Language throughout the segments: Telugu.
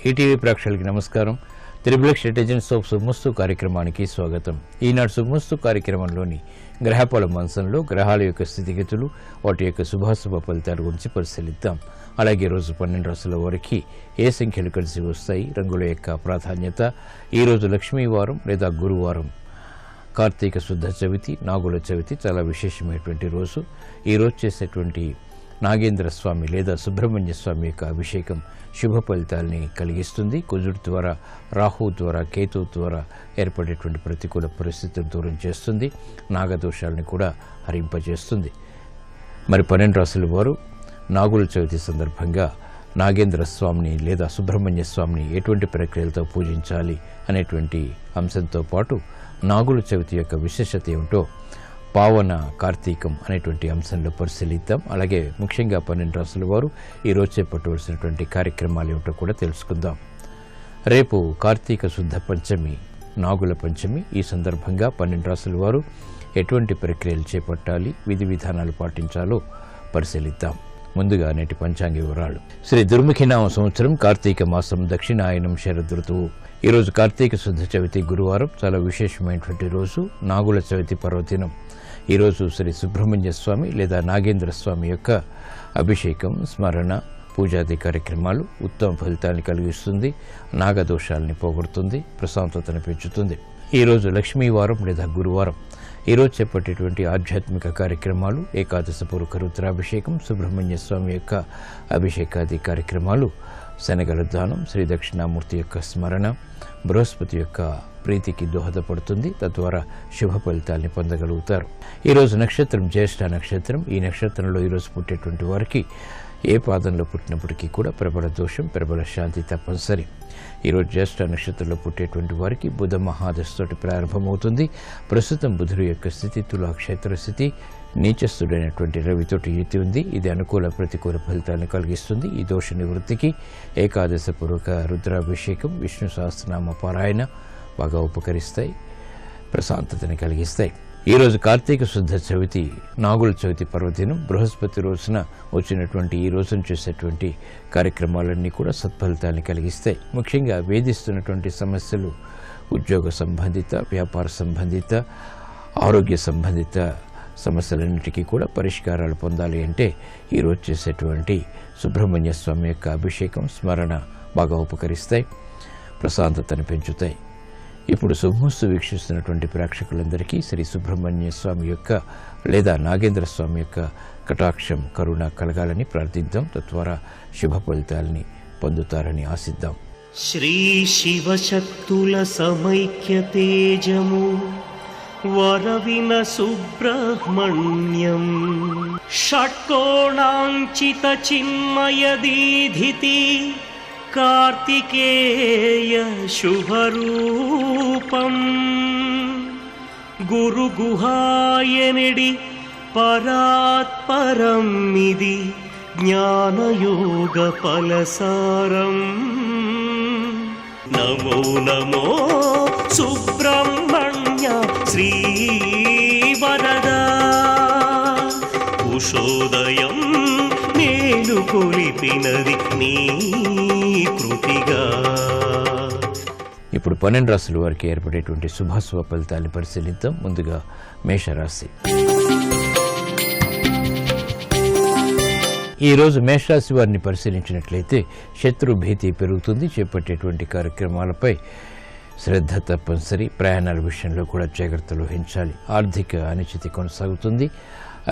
ఈటీవీ ప్రేక్షకులకి నమస్కారం. త్రిబుల్ స్ట్రాటజీస్ ఆఫ్ శుభమస్తు కార్యక్రమానికి స్వాగతం. ఈనాడు శుభమస్తు కార్యక్రమంలోని గ్రహపాల మంచంలో గ్రహాల యొక్క స్థితిగతులు, వాటి యొక్క శుభాశుభ ఫలితాల గురించి పరిశీలిద్దాం. అలాగే రోజు 12 రాశుల వారికి ఏ సంఖ్యలు కలిసి వస్తాయి, రంగుల యొక్క ప్రాధాన్యత, ఈరోజు లక్ష్మీవారం లేదా గురువారం, కార్తీక శుద్ధ చవితి, నాగుల చవితి చాలా విశేషమైనటువంటి రోజు. ఈరోజు చేసేటువంటి నాగేంద్ర స్వామి లేదా సుబ్రహ్మణ్య స్వామి యొక్క అభిషేకం శుభ ఫలితాలని కలిగిస్తుంది. కుజుడు ద్వారా, రాహు ద్వారా, కేతు ద్వారా ఏర్పడేటువంటి ప్రతికూల పరిస్థితులు దూరం చేస్తుంది, నాగదోషాలని కూడా హరింపజేస్తుంది. మరి 12 రాశుల వారు నాగుల చవితి సందర్భంగా నాగేంద్ర స్వామిని లేదా సుబ్రహ్మణ్య స్వామిని ఎటువంటి ప్రక్రియలతో పూజించాలి అనేటువంటి అంశంతో పాటు నాగుల చవితి యొక్క విశేషత ఏమిటో పావన కార్తీకం అనేటువంటి అంశంలో పరిశీలిద్దాం. అలాగే ముఖ్యంగా 12 రాశుల వారు ఈరోజు చేపట్టవలసినటువంటి కార్యక్రమాలు ఏమిటో కూడా తెలుసుకుందాం. రేపు కార్తీక శుద్ధ పంచమి, నాగుల పంచమి. ఈ సందర్భంగా 12 రాశుల వారు ఎటువంటి ప్రక్రియలు చేపట్టాలి, విధి విధానాలు పాటించాలో పరిశీలిద్దాం. ముందుగా నేటి పంచాంగ వివరాలు. శ్రీ దుర్ముఖినామ సంవత్సరం కార్తీక మాసం, దక్షిణాయనం, శరదృతువు. ఈరోజు కార్తీక శుద్ధ చవితి గురువారం, చాలా విశేషమైనటువంటి రోజు. నాగుల చవితి పర్వదినం. ఈరోజు శ్రీ సుబ్రహ్మణ్య స్వామి లేదా నాగేంద్ర స్వామి యొక్క అభిషేకం, స్మరణ, పూజాది కార్యక్రమాలు ఉత్తమ ఫలితాన్ని కలిగిస్తుంది, నాగదోషాలని పోగొడుతుంది, ప్రశాంతతను పెంచుతుంది. ఈరోజు లక్ష్మీవారం లేదా గురువారం. ఈరోజు చేపట్టేటువంటి ఆధ్యాత్మిక కార్యక్రమాలు ఏకాదశ పూర్వక రుద్రాభిషేకం, సుబ్రహ్మణ్య స్వామి యొక్క అభిషేకాది కార్యక్రమాలు, శనగల దానం, శ్రీ దక్షిణామూర్తి యొక్క స్మరణ, బృహస్పతి యొక్క ప్రీతికి దోహదపడుతుంది. తద్వారా శుభ ఫలితాల్ని పొందగలుగుతారు. ఈరోజు నక్షత్రం జ్యేష్ఠ నక్షత్రం. ఈ నక్షత్రంలో ఈరోజు పుట్టేటువంటి వారికి ఏ పాదంలో పుట్టినప్పటికీ కూడా ప్రబల దోషం, ప్రబల శాంతి తప్పనిసరి. ఈరోజు జ్యేష్ఠ నక్షత్రంలో పుట్టేటువంటి వారికి బుధ మహాదశతోటి ప్రారంభమవుతుంది. ప్రస్తుతం బుధుడు యొక్క స్థితి తులా క్షేత్ర స్థితి, నీచస్థుడైనటువంటి రవితోటి యుతి ఉంది. ఇది అనుకూల ప్రతికూల ఫలితాలను కలిగిస్తుంది. ఈ దోష నివృత్తికి ఏకాదశ పూర్వక రుద్రాభిషేకం, విష్ణు సహస్రనామ పారాయణ బాగా ఉపకరిస్తాయి, ప్రశాంతతని కలిగిస్తాయి. ఈరోజు కార్తీక శుద్ధ చవితి, నాగుల చవితి పర్వదినం. బృహస్పతి రోజున వచ్చినటువంటి ఈ రోజున చేసేటువంటి కార్యక్రమాలన్నీ కూడా సత్ఫలితాన్ని కలిగిస్తాయి. ముఖ్యంగా వేధిస్తున్నటువంటి సమస్యలు, ఉద్యోగ సంబంధిత, వ్యాపార సంబంధిత, ఆరోగ్య సంబంధిత సమస్యలన్నిటికీ కూడా పరిష్కారాలు పొందాలి అంటే ఈరోజు చేసేటువంటి సుబ్రహ్మణ్య స్వామి యొక్క అభిషేకం, స్మరణ బాగా ఉపకరిస్తాయి, ప్రశాంతతను పెంచుతాయి. ఇప్పుడు శుభమస్తు వీక్షిస్తున్నటువంటి ప్రేక్షకులందరికీ శ్రీ సుబ్రహ్మణ్య స్వామి యొక్క లేదా నాగేంద్ర స్వామి యొక్క కటాక్షం, కరుణ కలగాలని ప్రార్థిద్దాం. తద్వారా శుభ ఫలితాలని పొందుతారని ఆశిద్దాం. శ్రీ శివశక్తుల సమైక్య తేజము వరవిన సుబ్రహ్మణ్యం, షట్కోణాంచిత చిన్మయదీధితి కార్తికేయ శుభరూపం, గురుగుహాయనిడి పరాత్పరమిది జ్ఞానయోగ ఫలసారం. నమో నమో సుబ్రహ్మణ్య శ్రీవరదా, ఉషోదయం మేలు కొలిపినది నీ కృతిగా. ఇప్పుడు 12 రాశుల వారికి ఏర్పడేటువంటి శుభాశుభ ఫలితాన్ని పరిశీలిద్దాం. ముందుగా మేషరాశి. ఈరోజు మేషరాశి వారిని పరిశీలించినట్లయితే శత్రు భీతి పెరుగుతుంది. చేపట్టేటువంటి కార్యక్రమాలపై శ్రద్ధ తప్పనిసరి. ప్రయాణాల విషయంలో కూడా జాగ్రత్తలు వహించాలి. ఆర్థిక అనిశ్చితి కొనసాగుతుంది.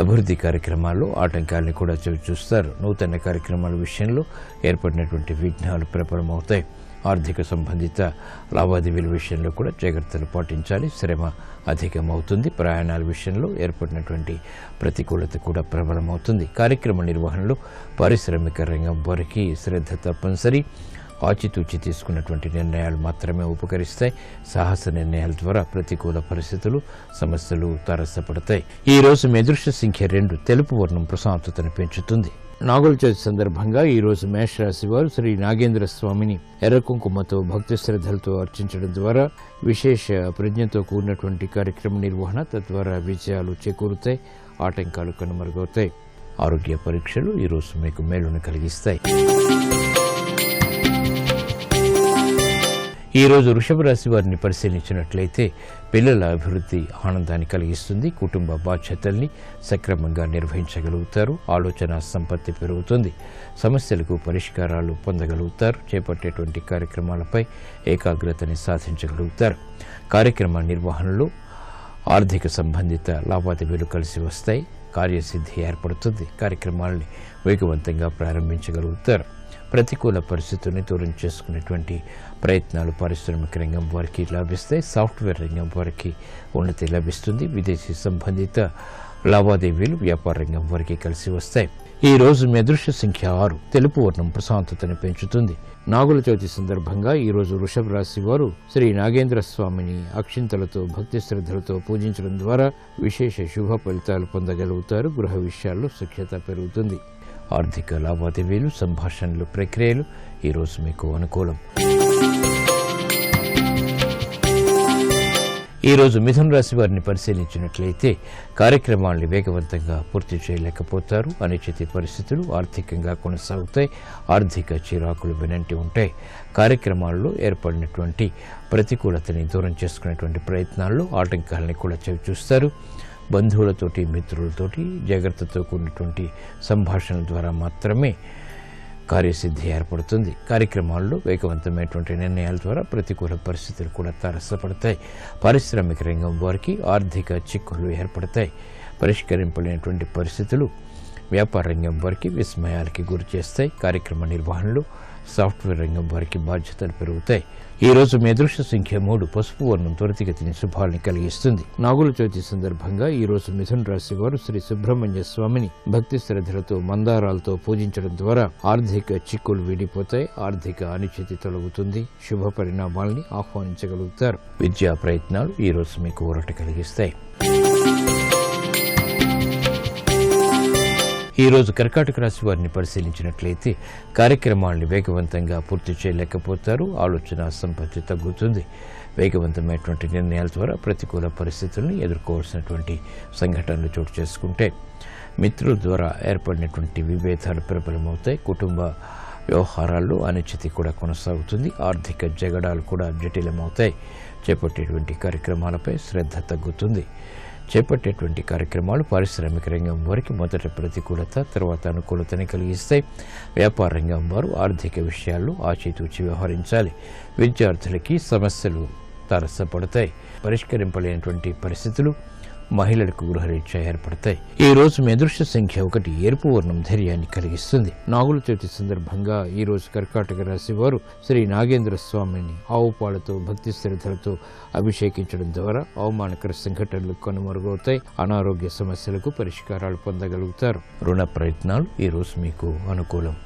అభివృద్ధి కార్యక్రమాల్లో ఆటంకాలను కూడా చూస్తారు. నూతన కార్యక్రమాల విషయంలో ఏర్పడినటువంటి విఘ్నాలు ప్రబలమవుతాయి. ఆర్థిక సంబంధిత లావాదేవీల విషయంలో కూడా జాగ్రత్తలు పాటించాలి. శ్రమ అధికమవుతుంది. ప్రయాణాల విషయంలో ఏర్పడినటువంటి ప్రతికూలత కూడా ప్రబలమవుతుంది. కార్యక్రమ నిర్వహణలో పారిశ్రామిక రంగం వారికి శ్రద్ధ తప్పనిసరి. ఆచితూచి తీసుకున్నటువంటి నిర్ణయాలు మాత్రమే ఉపకరిస్తాయి. సాహస నిర్ణయాల ద్వారా ప్రతికూల పరిస్థితులు, సమస్యలు తారసపడతాయి. ఈ రోజు మీ అదృష్ట సంఖ్య 2. తెలుపు వర్ణం ప్రశాంతతను పెంచుతుంది. నాగుల చవితి సందర్భంగా ఈరోజు మేషరాశి వారు శ్రీ నాగేంద్ర స్వామిని ఎర్ర కుంకుమతో భక్తి శ్రద్ధలతో అర్చించడం ద్వారా విశేష ప్రజ్ఞతో కూడినటువంటి కార్యక్రమ నిర్వహణ, తద్వారా విజయాలు చేకూరుతాయి, ఆటంకాలు కనుమరుగవుతాయి. ఆరోగ్య పరీక్షలు ఈరోజు మీకు మేలును కలిగిస్తాయి. ఈరోజు వృషభ రాశి వారిని పరిశీలించినట్లయితే పిల్లల అభివృద్ధి ఆనందాన్ని కలిగిస్తుంది. కుటుంబ బాధ్యతల్ని సక్రమంగా నిర్వహించగలుగుతారు. ఆలోచన సంపత్తి పెరుగుతుంది. సమస్యలకు పరిష్కారాలు పొందగలుగుతారు. చేపట్టేటువంటి కార్యక్రమాలపై ఏకాగ్రతని సాధించగలుగుతారు. కార్యక్రమ నిర్వహణలో ఆర్థిక సంబంధిత లావాదేవీలు కలిసి వస్తాయి. కార్యసిద్ధి ఏర్పడుతుంది. కార్యక్రమాలని వేగవంతంగా ప్రారంభించగలుగుతారు. ప్రతికూల పరిస్థితుల్ని దూరం చేసుకునేటువంటి ప్రయత్నాలు పారిశ్రామిక రంగం వారికి లభిస్తాయి. సాఫ్ట్వేర్ రంగం వారికి ఉన్నతి లభిస్తుంది. విదేశీ సంబంధిత లావాదేవీలు వ్యాపార రంగం వారికి కలిసి వస్తాయి. ఈ రోజు మీ అదృష్ట సంఖ్య 6. తెలుపు వర్ణం ప్రశాంతతను పెంచుతుంది. నాగుల చవితి సందర్భంగా ఈ రోజు వృషభ రాశి వారు శ్రీ నాగేంద్ర స్వామిని అక్షింతలతో భక్తి శ్రద్ధలతో పూజించడం ద్వారా విశేష శుభ ఫలితాలు పొందగలుగుతారు. గృహ విషయాల్లో సుఖ్యత పెరుగుతుంది. ఆర్థిక లావాదేవీలు, సంభాషణలు, ప్రక్రియలు ఈరోజు మీకు అనుకూలం. ఈరోజు మిథున రాశి వారిని పరిశీలించినట్లయితే కార్యక్రమాలను వేగవంతంగా పూర్తి చేయలేకపోతారు. అనిశ్చిత పరిస్థితులు ఆర్థికంగా కొనసాగుతాయి. ఆర్థిక చిరాకులు వెనంటి ఉంటాయి. కార్యక్రమాల్లో ఏర్పడినటువంటి ప్రతికూలతని దూరం చేసుకునేటువంటి ప్రయత్నాల్లో ఆటంకాలని కూడా చవిచూస్తారు. బంధువులతోటి, మిత్రులతోటి జాగ్రత్తతో కూడినటువంటి సంభాషణ ద్వారా మాత్రమే కార్యసిద్ధి ఏర్పడుతుంది. కార్యక్రమాల్లో వేగవంతమైనటువంటి నిర్ణయాల ద్వారా ప్రతికూల పరిస్థితులు కూడా తారసపడతాయి. పారిశ్రామిక రంగం వారికి ఆర్థిక చిక్కులు ఏర్పడతాయి. పరిష్కరింపలేనటువంటి పరిస్థితులు వ్యాపార రంగం వారికి విస్మయాలకి గురి చేస్తాయి. కార్యక్రమ నిర్వహణలో సాఫ్ట్వేర్ రంగం వారికి బాధ్యతలు పెరుగుతాయి. ఈ రోజు మీ అదృష్ట సంఖ్య 3. పసుపు వర్ణం త్వరితగతిని శుభాల్ని కలిగిస్తుంది. నాగుల చవితి సందర్భంగా ఈ రోజు మిథున రాశి వారు శ్రీ సుబ్రహ్మణ్య స్వామిని భక్తి శ్రద్ధలతో మందారాలతో పూజించడం ద్వారా ఆర్థిక చిక్కులు వీడిపోతాయి. ఆర్థిక అనిశ్చితి తొలగుతుంది. శుభ పరిణామాల్ని ఆహ్వానించగలుగుతారు. విద్యా ప్రయత్నాలు ఈ రోజు మీకు ఊరట కలిగిస్తాయి. ఈ రోజు కర్కాటక రాశి వారిని పరిశీలించినట్లయితే కార్యక్రమాలను వేగవంతంగా పూర్తి చేయలేకపోతారు. ఆలోచన సంపత్తి తగ్గుతుంది. వేగవంతమైనటువంటి నిర్ణయాల ద్వారా ప్రతికూల పరిస్థితులను ఎదుర్కోవాల్సినటువంటి సంఘటనలు చోటు చేసుకుంటే మిత్రుల ద్వారా ఏర్పడినటువంటి విభేదాలు ప్రబలమవుతాయి. కుటుంబ వ్యవహారాల్లో అనిశ్చితి కూడా కొనసాగుతుంది. ఆర్థిక జగడాలు కూడా జటిలమవుతాయి. చేపట్టేటువంటి కార్యక్రమాలపై శ్రద్ధ తగ్గుతుంది. చేపట్టేటువంటి కార్యక్రమాలు పారిశ్రామిక రంగం వారికి మొదట ప్రతికూలత, తర్వాత అనుకూలతని కలిగిస్తాయి. వ్యాపార రంగం వారు ఆర్థిక విషయాల్లో ఆచితూచి వ్యవహరించాలి. విద్యార్థులకి సమస్యలు తారసపడతాయి. పరిష్కరింపలేనటువంటి పరిస్థితులు మహిళలకు గృహరీత్యా ఏర్పడతాయి. ఈ రోజు మీ అదృష్ట సంఖ్య 1. ఎరుపు వర్ణం ధైర్యాన్ని కలిగిస్తుంది. నాగుల చవితి సందర్భంగా ఈ రోజు కర్కాటక రాశి వారు శ్రీ నాగేంద్ర స్వామిని ఆవు పాలతో భక్తి శ్రద్ధలతో అభిషేకించడం ద్వారా అవమానకర సంఘటనలు కనుమరుగవుతాయి. అనారోగ్య సమస్యలకు పరిష్కారాలు పొందగలుగుతారు. రుణ ప్రయత్నాలు ఈ రోజు మీకు అనుకూలం.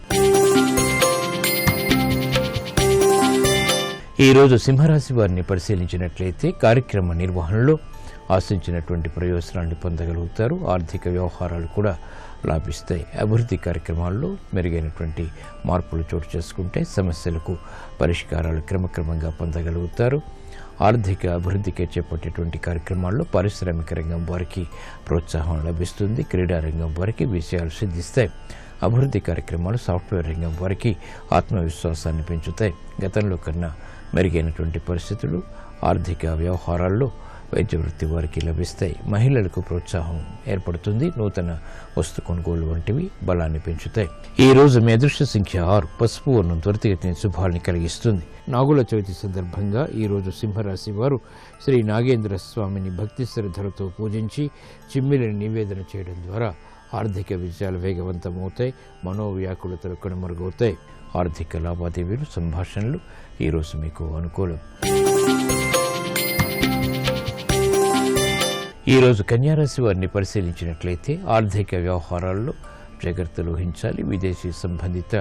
ఈ రోజు సింహరాశి వారిని పరిశీలించినట్లయితే కార్యక్రమ నిర్వహణలో ఆశించినటువంటి ప్రయోజనాన్ని పొందగలుగుతారు. ఆర్థిక వ్యవహారాలు కూడా లాభిస్తాయి. అభివృద్ధి కార్యక్రమాల్లో మెరుగైనటువంటి మార్పులు చోటు చేసుకుంటే సమస్యలకు పరిష్కారాలు క్రమక్రమంగా పొందగలుగుతారు. ఆర్థిక అభివృద్ధికి చేపట్టేటువంటి కార్యక్రమాల్లో పారిశ్రామిక రంగం వారికి ప్రోత్సాహం లభిస్తుంది. క్రీడా రంగం వారికి విజయాలు సిద్ధిస్తాయి. అభివృద్ధి కార్యక్రమాలు సాఫ్ట్వేర్ రంగం వారికి ఆత్మవిశ్వాసాన్ని పెంచుతాయి. గతంలో కన్నా మెరుగైనటువంటి పరిస్థితులు ఆర్థిక వ్యవహారాల్లో వైద్య వృత్తి వారికి లభిస్తాయి. మహిళలకు ప్రోత్సాహం ఏర్పడుతుంది. నూతన వస్తు కొనుగోలు వంటివి బలాన్ని పెంచుతాయి. ఈ రోజు మీ అదృష్ట సంఖ్య 6. పసుపు వర్ణం త్వరితగతిని శుభాల్ని కలిగిస్తుంది. నాగుల చవితి సందర్భంగా ఈ రోజు సింహరాశి వారు శ్రీ నాగేంద్ర స్వామిని భక్తి శ్రద్ధలతో పూజించి చిమ్మిలిని నివేదన చేయడం ద్వారా ఆర్థిక విజయాలు వేగవంతమవుతాయి. మనోవ్యాకులతలు కనుమరుగవుతాయి. ఆర్థిక లావాదేవీలు, సంభాషణలు ఈరోజు మీకు అనుకూలం. ఈరోజు కన్యారాశి వారిని పరిశీలించినట్లయితే ఆర్థిక వ్యవహారాల్లో జాగ్రత్తలు వహించాలి. విదేశీ సంబంధిత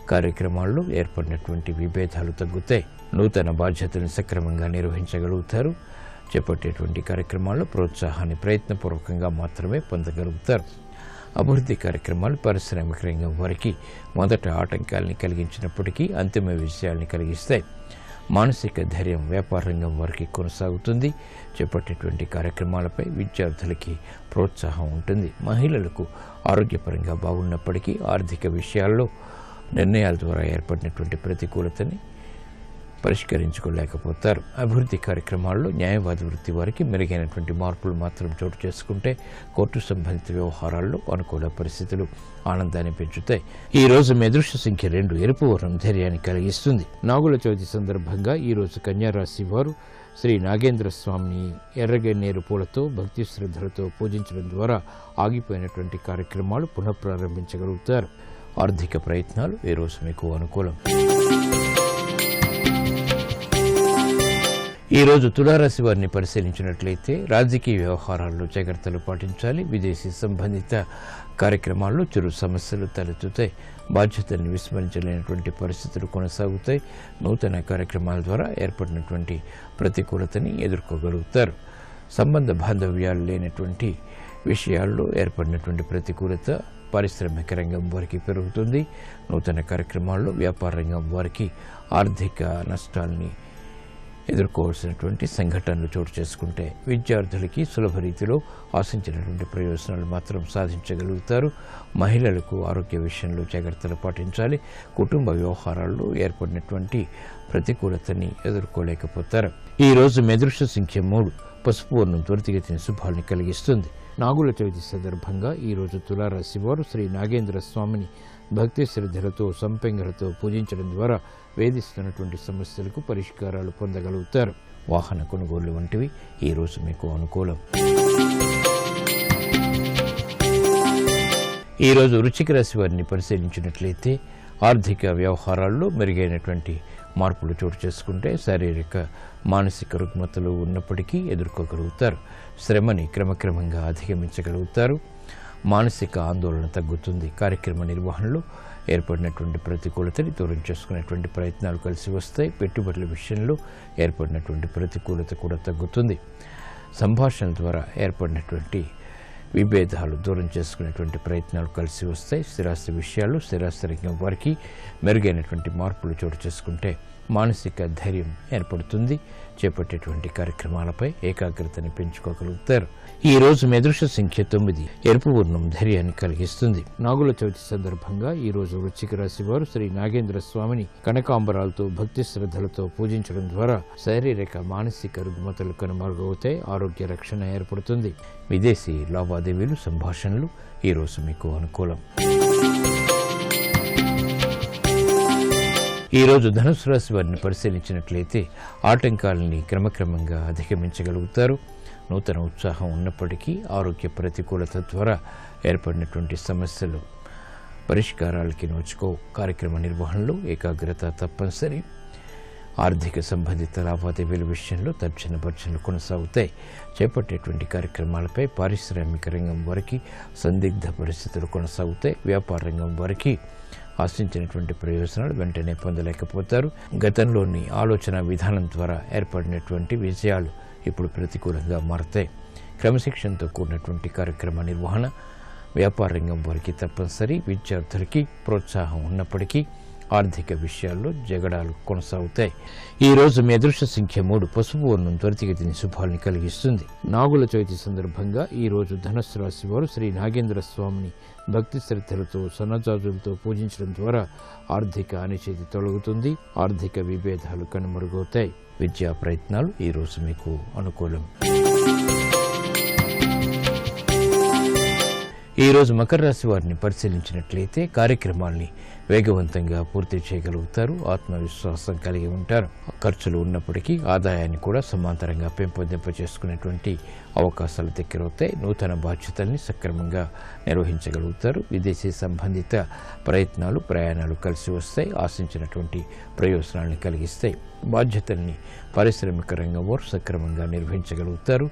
కార్యక్రమాల్లో ఏర్పడినటువంటి విభేదాలు తగ్గుతాయి. నూతన బాధ్యతలను సక్రమంగా నిర్వహించగలుగుతారు. చేపట్టేటువంటి కార్యక్రమాల్లో ప్రోత్సాహాన్ని ప్రయత్నపూర్వకంగా మాత్రమే పొందగలుగుతారు. అభివృద్ధి కార్యక్రమాలు పారిశ్రామిక రంగం వారికి మొదట ఆటంకాలని కలిగించినప్పటికీ అంతిమ విజయాల్ని కలిగిస్తాయి. మానసిక ధైర్యం వ్యాపార రంగం వారికి కొనసాగుతుంది. చేపట్టేటువంటి కార్యక్రమాలపై విద్యార్థులకి ప్రోత్సాహం ఉంటుంది. మహిళలకు ఆరోగ్యపరంగా బాగున్నప్పటికీ ఆర్థిక విషయాల్లో నిర్ణయాల ద్వారా ఏర్పడినటువంటి ప్రతికూలతని పరిష్కరించుకోలేకపోతారు. అభివృద్ధి కార్యక్రమాల్లో న్యాయవాద వృత్తి వారికి మెరుగైనటువంటి మార్పులు మాత్రం చోటు చేసుకుంటే కోర్టు సంబంధిత వ్యవహారాల్లో అనుకూల పరిస్థితులు ఆనందాన్ని పెంచుతాయి. ఈ రోజు మీ అదృష్ట సంఖ్య 2, ఎరుపు వర్ణం ధైర్యాన్ని కలిగిస్తుంది. నాగుల చవితి సందర్భంగా ఈ రోజు కన్యా రాశి వారు శ్రీ నాగేంద్ర స్వామిని ఎర్రగన్నేరు పూలతో భక్తి శ్రద్ధలతో పూజించడం ద్వారా ఆగిపోయినటువంటి కార్యక్రమాలు పునఃప్రారంభించగలుగుతారు. ఆర్థిక ప్రయత్నాలు ఈ రోజు మీకు అనుకూలం. ఈ రోజు తులారాశి వారిని పరిశీలించినట్లయితే రాజకీయ వ్యవహారాల్లో జాగ్రత్తలు పాటించాలి. విదేశీ సంబంధిత కార్యక్రమాల్లో చిరు సమస్యలు తలెత్తుతాయి. బాధ్యతల్ని విస్మరించలేనటువంటి పరిస్థితులు కొనసాగుతాయి. నూతన కార్యక్రమాల ద్వారా ఏర్పడినటువంటి ప్రతికూలతని ఎదుర్కోగలుగుతారు. సంబంధ బాంధవ్యాలు లేనటువంటి విషయాల్లో ఏర్పడినటువంటి ప్రతికూలత పారిశ్రామిక రంగం వారికి పెరుగుతుంది. నూతన కార్యక్రమాల్లో వ్యాపార రంగం వారికి ఆర్థిక నష్టాల్ని ఎదుర్కోవాల్సినటువంటి సంఘటనలు చోటు చేసుకుంటే విద్యార్థులకి సులభ రీతిలో ఆశించినటువంటి ప్రయోజనాలు మాత్రం సాధించగలుగుతారు. మహిళలకు ఆరోగ్య విషయంలో జాగ్రత్తలు పాటించాలి. కుటుంబ వ్యవహారాల్లో ఏర్పడినటువంటి ప్రతికూలతని ఎదుర్కోలేకపోతారు. ఈ రోజు మీ అదృష్ట సంఖ్య 3, పసుపు వర్ణం త్వరితగతిన శుభాల్ని కలిగిస్తుంది. నాగుల చవితి సందర్భంగా ఈ రోజు తులారాశి వారు శ్రీ నాగేంద్ర స్వామిని భక్తి శ్రద్ధలతో సంపెంగలతో పూజించడం ద్వారా వేధిస్తున్నటువంటి సమస్యలకు పరిష్కారాలు పొందగలుగుతారు. వాహన కొనుగోళ్లు వంటివి ఈ రోజు మీకు అనుకూలం. ఈ రోజు వృశ్చిక రాశి వారిని పరిశీలించినట్లయితే ఆర్థిక వ్యవహారాల్లో మెరుగైనటువంటి మార్పులు చోటు చేసుకుంటే శారీరక మానసిక రుగ్మతలు ఉన్నప్పటికీ ఎదుర్కోగలుగుతారు. శ్రమని క్రమక్రమంగా అధిగమించగలుగుతారు. మానసిక ఆందోళన తగ్గుతుంది. కార్యక్రమ నిర్వహణలో ఏర్పడినటువంటి ప్రతికూలతని దూరం చేసుకునేటువంటి ప్రయత్నాలు కలిసి వస్తాయి. పెట్టుబడుల విషయంలో ఏర్పడినటువంటి ప్రతికూలత కూడా తగ్గుతుంది. సంభాషణ ద్వారా ఏర్పడినటువంటి విభేదాలు దూరం చేసుకునేటువంటి ప్రయత్నాలు కలిసి వస్తాయి. స్థిరాస్తి విషయాలు స్థిరాస్తి రంగం వారికి మెరుగైనటువంటి మార్పులు చోటు చేసుకుంటే మానసిక ధైర్యం ఏర్పడుతుంది. చేపట్టేటువంటి కార్యక్రమాలపై ఏకాగ్రతని పెంచుకోగలుగుతారు. ఈ రోజు మీ అదృష్ట సంఖ్య 9, ఎరుపు వర్ణం ధైర్యాన్ని కలిగిస్తుంది. నాగుల చవితి సందర్భంగా ఈ రోజు వృశ్చిక రాశి వారు శ్రీ నాగేంద్ర స్వామిని కనకాంబరాలతో భక్తి శ్రద్ధలతో పూజించడం ద్వారా శారీరక మానసిక రుగ్మతలు కనుమరుగవుతాయి. ఆరోగ్య రక్షణ ఏర్పడుతుంది. విదేశీ లావాదేవీలు సంభాషణలు ఈ రోజు మీకు అనుకూలం. ఈ రోజు ధనుసు రాశి వారిని పరిశీలించినట్లయితే ఆటంకాలని క్రమక్రమంగా అధిగమించగలుగుతారు. నూతన ఉత్సాహం ఉన్నప్పటికీ ఆరోగ్య ప్రతికూలత ద్వారా ఏర్పడినటువంటి సమస్యలు పరిష్కారాలకి నోచుకో. కార్యక్రమ నిర్వహణలో ఏకాగ్రత తప్పనిసరి. ఆర్థిక సంబంధిత లావాదేవీల విషయంలో తర్జన భర్జనలు కొనసాగుతాయి. చేపట్టేటువంటి కార్యక్రమాలపై పారిశ్రామిక రంగం వారికి సందిగ్ధ పరిస్థితులు కొనసాగుతాయి. వ్యాపార రంగం వారికి ఆశించినటువంటి ప్రయోజనాలు వెంటనే పొందలేకపోతారు. గతంలోని ఆలోచన విధానం ద్వారా ఏర్పడినటువంటి విజయాలు ఇప్పుడు ప్రతికూలంగా మారతాయి. క్రమశిక్షణతో కూడినటువంటి కార్యక్రమ నిర్వహణ వ్యాపార రంగం వారికి తప్పనిసరి. విద్యార్థులకి ప్రోత్సాహం ఉన్నప్పటికీ ఆర్థిక విషయాల్లో జగడాలు కొనసాగుతాయి. ఈ రోజు మీ అదృష్ట సంఖ్య 3, పసుపు వర్ణం త్వరితగతిన శుభాల్ని కలిగిస్తుంది. నాగుల చవితి సందర్భంగా ఈ రోజు ధనుస్సు రాశి వారు శ్రీ నాగేంద్ర స్వామిని భక్తి శ్రద్ధలతో సన్నజాజులతో పూజించడం ద్వారా ఆర్థిక అనిశ్చితి తొలగుతుంది. ఆర్థిక విభేదాలు కనుమరుగవుతాయి. విద్యా ప్రయత్నాలు ఈ రోజు మీకు అనుకూలం. ఈ రోజు మకర రాశి వారిని పరిశీలించినట్లయితే కార్యక్రమాల్ని వేగవంతంగా పూర్తి చేయగలుగుతారు. ఆత్మవిశ్వాసం కలిగి ఉంటారు. ఖర్చులు ఉన్నప్పటికీ ఆదాయాన్ని కూడా సమాంతరంగా పెంపొందింపచేసుకునేటువంటి అవకాశాలు దగ్గరవుతాయి. నూతన బాధ్యతల్ని సక్రమంగా నిర్వహించగలుగుతారు. విదేశీ సంబంధిత ప్రయత్నాలు ప్రయాణాలు కలిసి వస్తాయి. ఆశించినటువంటి ప్రయోజనాలను కలిగిస్తాయి. బాధ్యతల్ని పారిశ్రామిక రంగం వారు సక్రమంగా నిర్వహించగలుగుతారు.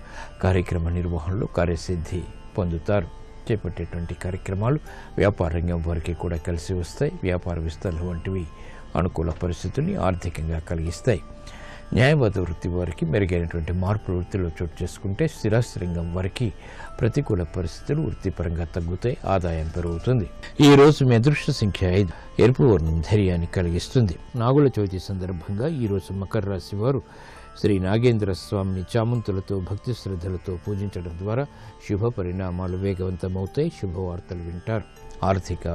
కార్యక్రమ నిర్వహణలో కార్యసిద్ధి పొందుతారు. చేపట్టేటువంటి కార్యక్రమాలు వ్యాపార రంగం వారికి కూడా కలిసి వస్తాయి. వ్యాపార విస్తరణ వంటివి అనుకూల పరిస్థితుల్ని ఆర్థికంగా కలిగిస్తాయి. న్యాయవాద వృత్తి వారికి మెరుగైనటువంటి మార్పులు వృత్తిలో చోటు చేసుకుంటే స్థిరాస్తి రంగం వారికి ప్రతికూల పరిస్థితులు వృత్తిపరంగా తగ్గుతాయి. ఆదాయం పెరుగుతుంది. ఈ రోజు మీ అదృష్ట సంఖ్య 5, ఎరుపు వర్ణం ధైర్యాన్ని కలిగిస్తుంది. నాగుల చవితి సందర్భంగా ఈ రోజు మకర రాశి వారు శ్రీ నాగేంద్ర స్వామిని చామంతులతో భక్తి శ్రద్ధలతో పూజించడం ద్వారా శుభ పరిణామాలు వేగవంతమవుతాయి. శుభవార్తలు వింటారు. ఆర్థిక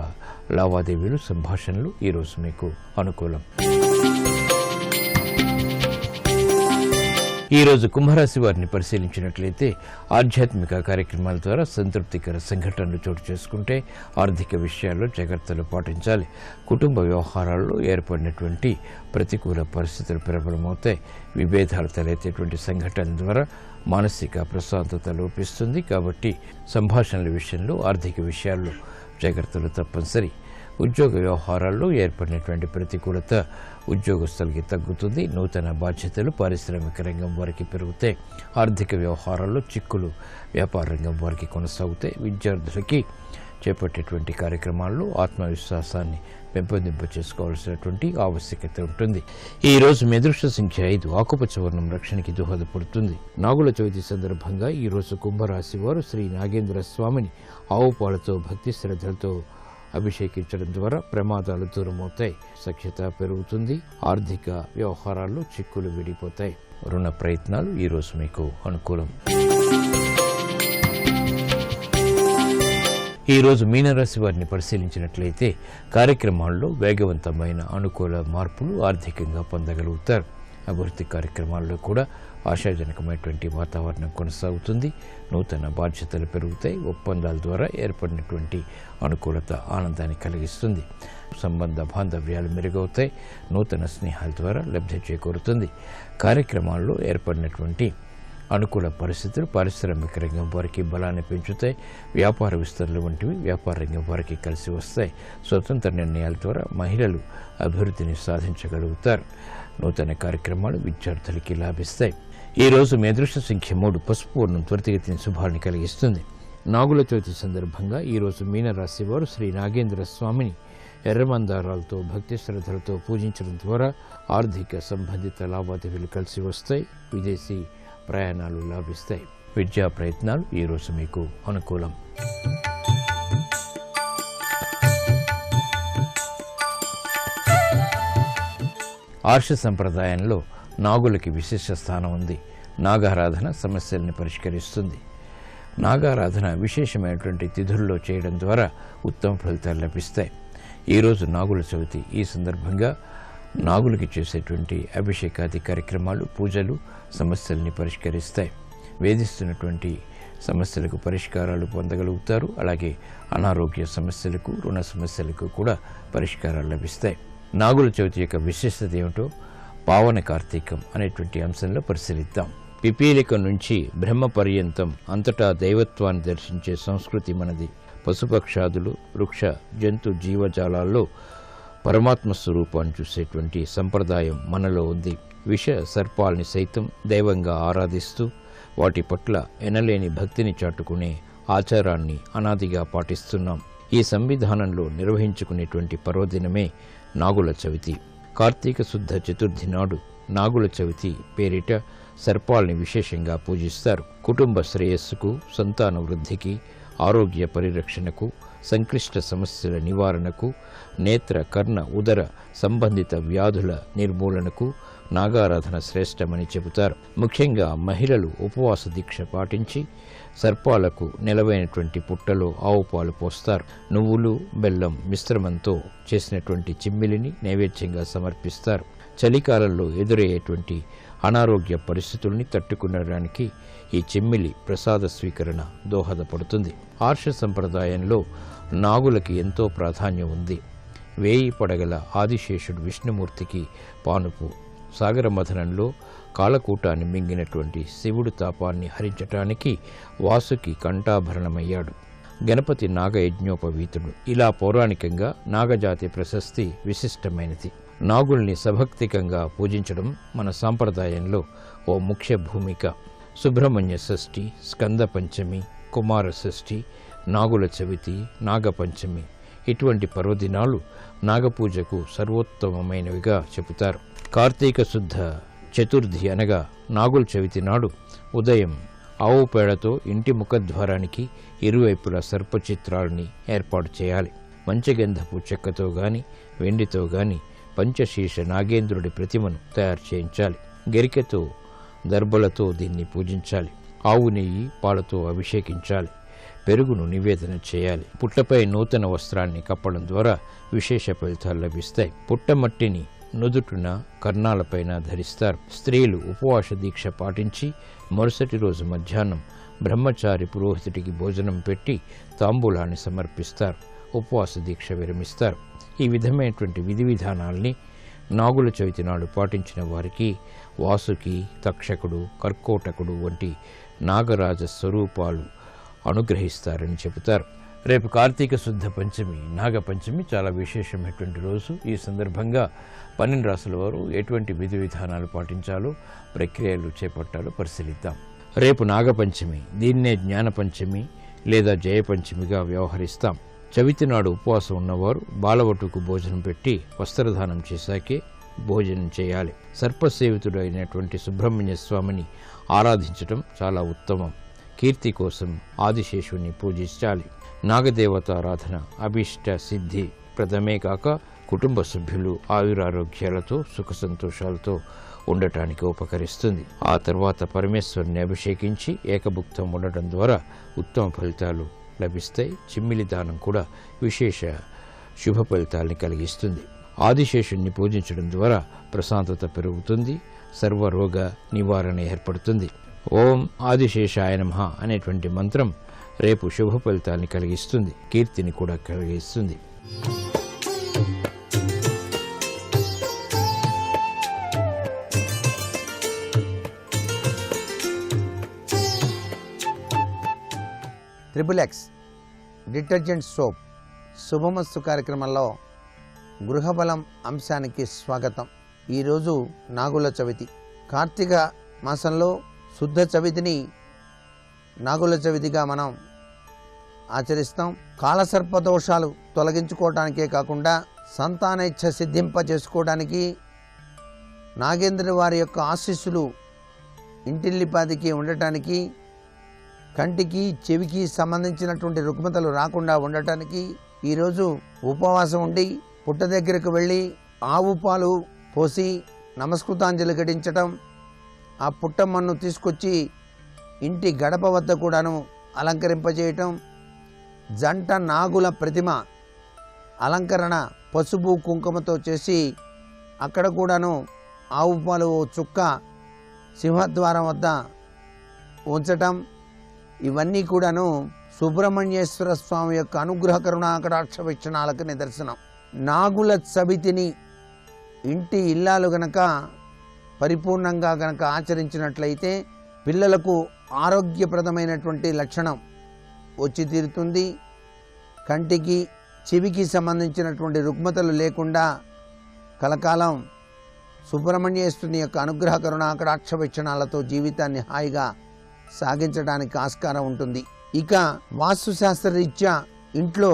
లావాదేవీలు సంభాషణలు ఈరోజు మీకు అనుకూలం. ఈ రోజు కుంభరాశి వారిని పరిశీలించినట్లయితే ఆధ్యాత్మిక కార్యక్రమాల ద్వారా సంతృప్తికర సంఘటనలు చోటు చేసుకుంటే ఆర్థిక విషయాల్లో జాగ్రత్తలు పాటించాలి. కుటుంబ వ్యవహారాల్లో ఏర్పడినటువంటి ప్రతికూల పరిస్థితులు ప్రబలమవుతాయి. విభేదాలు తలెత్తేటువంటి సంఘటనల ద్వారా మానసిక ప్రశాంతత లోపిస్తుంది. కాబట్టి సంభాషణల విషయంలో ఆర్థిక విషయాల్లో జాగ్రత్తలు తప్పనిసరి. ఉద్యోగ వ్యవహారాల్లో ఏర్పడినటువంటి ప్రతికూలత ఉద్యోగస్తులకి తగ్గుతుంది. నూతన బాధ్యతలు పారిశ్రామిక రంగం వారికి పెరుగుతాయి. ఆర్థిక వ్యవహారాల్లో చిక్కులు వ్యాపార రంగం వారికి కొనసాగుతాయి. విద్యార్థులకి చేపట్టేటువంటి కార్యక్రమాల్లో ఆత్మవిశ్వాసాన్ని పెంపొందింప చేసుకోవాల్సినటువంటి ఆవశ్యకత ఉంటుంది. ఈ రోజు మీ అదృష్ట సంఖ్య 5. ఆకుపచ్చ వర్ణం రక్షణకి దోహదపడుతుంది. నాగుల చవితి సందర్భంగా ఈ రోజు కుంభరాశి వారు శ్రీ నాగేంద్ర స్వామిని ఆవు పాలతో భక్తి శ్రద్ధలతో అభిషేకించడం ద్వారా ప్రమాదాలు దూరమవుతాయి. సఖ్యత పెరుగుతుంది. ఆర్థిక వ్యవహారాల్లో చిక్కులు విడిపోతాయి. రుణ ప్రయత్నాలు ఈ రోజు మీకు అనుకూలం. ఈ రోజు మీనరాశి వారిని పరిశీలించినట్లయితే కార్యక్రమాల్లో వేగవంతమైన అనుకూల మార్పులు ఆర్థికంగా పొందగలుగుతారు. అభివృద్ధి కార్యక్రమాల్లో కూడా ఆశాజనకమైనటువంటి వాతావరణం కొనసాగుతుంది. నూతన బాధ్యతలు పెరుగుతాయి. ఒప్పందాల ద్వారా ఏర్పడినటువంటి అనుకూలత ఆనందాన్ని కలిగిస్తుంది. సంబంధ బాంధవ్యాలు మెరుగవుతాయి. నూతన స్నేహాల ద్వారా లబ్ధి చేకూరుతుంది. కార్యక్రమాల్లో ఏర్పడినటువంటి అనుకూల పరిస్థితులు పారిశ్రామిక రంగం వారికి బలాన్ని పెంచుతాయి. వ్యాపార విస్తరణలు వంటివి వ్యాపార రంగం వారికి కలిసి వస్తాయి. స్వతంత్ర నిర్ణయాల ద్వారా మహిళలు అభివృద్ధిని సాధించగలుగుతారు. నూతన కార్యక్రమాలు విద్యార్థులకి లాభిస్తాయి. ఈ రోజు మీ అదృష్ట సంఖ్య 3. పసుపు వర్ణం త్వరితగతిన శుభాన్ని కలిగిస్తుంది. నాగుల చవితి సందర్భంగా ఈ రోజు మీనరాశి వారు శ్రీ నాగేంద్ర స్వామిని ఎర్రమందారాలతో భక్తి శ్రద్ధలతో పూజించడం ద్వారా ఆర్థిక సంబంధిత లావాదేవీలు కలిసి వస్తాయి. విదేశీ ప్రయాణాలు లాభిస్తాయి. విద్యా ప్రయత్నాలు ఈ రోజు మీకు అనుకూలం. ఆర్ష సంప్రదాయంలో నాగులకి విశేష స్థానం ఉంది. నాగారాధన సమస్యల్ని పరిష్కరిస్తుంది. నాగారాధన విశేషమైనటువంటి తిథుల్లో చేయడం ద్వారా ఉత్తమ ఫలితాలు లభిస్తాయి. ఈరోజు నాగుల చవితి. ఈ సందర్భంగా నాగులకి చేసేటువంటి అభిషేకాది కార్యక్రమాలు పూజలు సమస్యల్ని పరిష్కరిస్తాయి. వేధిస్తున్నటువంటి సమస్యలకు పరిష్కారాలు పొందగలుగుతారు. అలాగే అనారోగ్య సమస్యలకు రుణ సమస్యలకు కూడా పరిష్కారాలు లభిస్తాయి. నాగుల చవితి యొక్క విశేషత ఏమిటో పావన కార్తీకం అనేటువంటి అంశంలో పరిశీలిద్దాం. పిపీలిక నుంచి బ్రహ్మ పర్యంతం అంతటా దైవత్వాన్ని దర్శించే సంస్కృతి మనది. పశుపక్షాదులు వృక్ష జంతు జీవజాలాల్లో పరమాత్మ స్వరూపాన్ని చూసేటువంటి సంప్రదాయం మనలో ఉంది. విష సర్పాల్ని సైతం దైవంగా ఆరాధిస్తూ వాటి పట్ల ఎనలేని భక్తిని చాటుకునే ఆచారాన్ని అనాదిగా పాటిస్తున్నాం. ఈ సంవిధానంలో నిర్వహించుకునేటువంటి పర్వదినమే నాగుల చవితి. కార్తీక శుద్ధ చతుర్థి నాడు నాగుల చవితి పేరిట సర్పాల్ని విశేషంగా పూజిస్తారు. కుటుంబ శ్రేయస్సుకు, సంతాన వృద్ధికి, ఆరోగ్య పరిరక్షణకు, సంక్లిష్ట సమస్యల నివారణకు, నేత్ర కర్ణ ఉదర సంబంధిత వ్యాధుల నిర్మూలనకు నాగారాధన శ్రేష్టమని చెబుతారు. ముఖ్యంగా మహిళలు ఉపవాస దీక్ష పాటించి సర్పాలకు నెలవైనటువంటి పుట్టలో ఆవు పాలు పోస్తారు. నువ్వులు బెల్లం మిశ్రమంతో చేసినటువంటి చిమ్మిలిని నైవేద్యంగా సమర్పిస్తారు. చలికాలంలో ఎదురయ్యేటువంటి అనారోగ్య పరిస్థితుల్ని తట్టుకునడానికి ఈ చిమ్మిలి ప్రసాద స్వీకరణ దోహదపడుతుంది. ఆర్ష సంప్రదాయంలో నాగులకి ఎంతో ప్రాధాన్యం ఉంది. 1000 పడగల ఆదిశేషుడు విష్ణుమూర్తికి పానుపు. సాగర మథనంలో కాలకూటాన్ని మింగినటువంటి శివుడు తాపాన్ని హరించటానికి వాసుకి కంఠాభరణమయ్యాడు. గణపతి నాగయజ్ఞోపవీతుడు. ఇలా పౌరాణికంగా నాగజాతి ప్రశస్తి విశిష్టమైనది. నాగుల్ని సభక్తికంగా పూజించడం మన సాంప్రదాయంలో ఓ ముఖ్య భూమిక. సుబ్రహ్మణ్య షష్ఠి, స్కంద పంచమి, కుమార షష్ఠి, నాగుల చవితి, నాగపంచమి ఇటువంటి పర్వదినాలు నాగపూజకు సర్వోత్తమమైనవిగా చెబుతారు. కార్తీక శుద్ధ చతుర్థి అనగా నాగుల చవితి నాడు ఉదయం ఆవు పేడతో ఇంటి ముఖద్వారానికి ఇరువైపులా సర్పచిత్రాలని ఏర్పాటు చేయాలి. మంచగంధపు చెక్కతో గాని వెండితో గాని పంచశీర్ష నాగేంద్రుడి ప్రతిమను తయారు చేయించాలి. గరికెతో దర్భలతో దీన్ని పూజించాలి. ఆవు నెయ్యి పాలతో అభిషేకించాలి. పెరుగును నివేదన చేయాలి. పుట్టపై నూతన వస్త్రాన్ని కప్పడం ద్వారా విశేష ఫలితాలు లభిస్తాయి. పుట్టమట్టిని నుదుటున కర్ణాలపైన ధరిస్తారు. స్త్రీలు ఉపవాస దీక్ష పాటించి మరుసటి రోజు మధ్యాహ్నం బ్రహ్మచారి పురోహితుడికి భోజనం పెట్టి తాంబూలాన్ని సమర్పిస్తారు. ఉపవాస దీక్ష విరమిస్తారు. ఈ విధమైనటువంటి విధి విధానాల్ని నాగుల చవితి నాడు పాటించిన వారికి వాసుకి, తక్షకుడు, కర్కోటకుడు వంటి నాగరాజ స్వరూపాలు అనుగ్రహిస్తారని చెబుతారు. రేపు కార్తీక శుద్ధ పంచమి, నాగపంచమి చాలా విశేషమైనటువంటి రోజు. ఈ సందర్భంగా 12 రాసుల వారు ఎటువంటి విధి విధానాలు పాటించాలో, ప్రక్రియలు చేపట్టాలో పరిశీలిద్దాం. రేపు నాగపంచమి, దీన్నే జ్ఞానపంచమి లేదా జయపంచమిగా వ్యవహరిస్తాం. చవితి నాడు ఉపవాసం ఉన్నవారు బాలవటుకు భోజనం పెట్టి వస్త్రదానం చేశాకే భోజనం చేయాలి. సర్పసేవితుడు అయినటువంటి సుబ్రహ్మణ్య స్వామిని ఆరాధించటం చాలా ఉత్తమం. కీర్తి కోసం ఆదిశేషుని పూజించాలి. నాగదేవతారాధన అభీష్ట సిద్ధి ప్రదమే కాక కుటుంబ సభ్యులు ఆయురారోగ్యాలతో సుఖ సంతోషాలతో ఉండటానికి ఉపకరిస్తుంది. ఆ తర్వాత పరమేశ్వరుని అభిషేకించి ఏకభుక్తం ఉండటం ద్వారా ఉత్తమ ఫలితాలు లభిస్తాయి. చిమ్మిలి దానం కూడా విశేష శుభ ఫలితాల్ని కలిగిస్తుంది. ఆదిశేషుణ్ణి పూజించడం ద్వారా ప్రశాంతత పెరుగుతుంది, సర్వరోగ నివారణ ఏర్పడుతుంది. ఓం ఆదిశేషాయ నమః అనేటువంటి మంత్రం రేపు శుభ ఫలితాల్ని కలిగిస్తుంది, కీర్తిని కూడా కలిగిస్తుంది. XXX డిటర్జెంట్ సోప్ శుభమస్తు కార్యక్రమంలో గృహబలం అంశానికి స్వాగతం. ఈరోజు నాగుల చవితి. కార్తీక మాసంలో శుద్ధ చవితిని నాగుల చవితిగా మనం ఆచరిస్తాం. కాలసర్ప దోషాలు తొలగించుకోవడానికే కాకుండా సంతానేచ్ఛ సిద్ధింపజేసుకోవడానికి నాగేంద్రుడి వారి యొక్క ఆశీస్సులు ఇంటిల్లిపాదికి ఉండటానికి, కంటికి చెవికి సంబంధించినటువంటి రుగ్మతలు రాకుండా ఉండటానికి ఈరోజు ఉపవాసం ఉండి పుట్ట దగ్గరకు వెళ్ళి ఆవు పాలు పోసి నమస్కృతాంజలి ఘటించటం, ఆ పుట్టమ్మను తీసుకొచ్చి ఇంటి గడప వద్ద కూడాను అలంకరింపజేయటం, జంట నాగుల ప్రతిమ అలంకరణ పసుపు కుంకుమతో చేసి అక్కడ కూడాను ఆవు పాలు చుక్క సింహద్వారం వద్ద ఉంచటం, ఇవన్నీ కూడాను సుబ్రహ్మణ్యేశ్వర స్వామి యొక్క అనుగ్రహ కరుణాకటాక్ష వీక్షణాలకు నిదర్శనం. నాగుల చవితిని ఇంటి ఇల్లాలు గనక పరిపూర్ణంగా గనక ఆచరించినట్లయితే పిల్లలకు ఆరోగ్యప్రదమైనటువంటి లక్షణం వచ్చి తీరుతుంది. కంటికి చెవికి సంబంధించినటువంటి రుగ్మతలు లేకుండా కలకాలం సుబ్రహ్మణ్యేశ్వరుని యొక్క అనుగ్రహ కరుణాకటాక్ష వీక్షణాలతో జీవితాన్ని హాయిగా సాగించడానికి ఆస్కారం ఉంటుంది. ఇక వాస్తుశాస్త్ర రీత్యా ఇంట్లో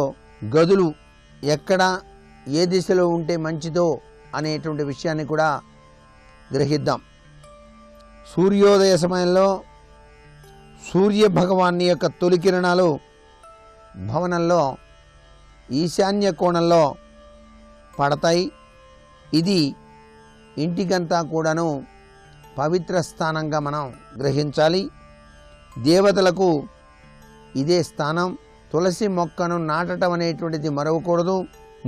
గదులు ఎక్కడ ఏ దిశలో ఉంటే మంచిదో అనేటువంటి విషయాన్ని కూడా గ్రహిద్దాం. సూర్యోదయ సమయంలో సూర్య భగవాన్ని యొక్క తొలి కిరణాలు భవనంలో ఈశాన్య కోణంలో పడతాయి. ఇది ఇంటికంతా కూడాను పవిత్ర స్థానంగా మనం గ్రహించాలి. దేవతలకు ఇదే స్థానం. తులసి మొక్కను నాటడం అనేటువంటిది మరవకూడదు.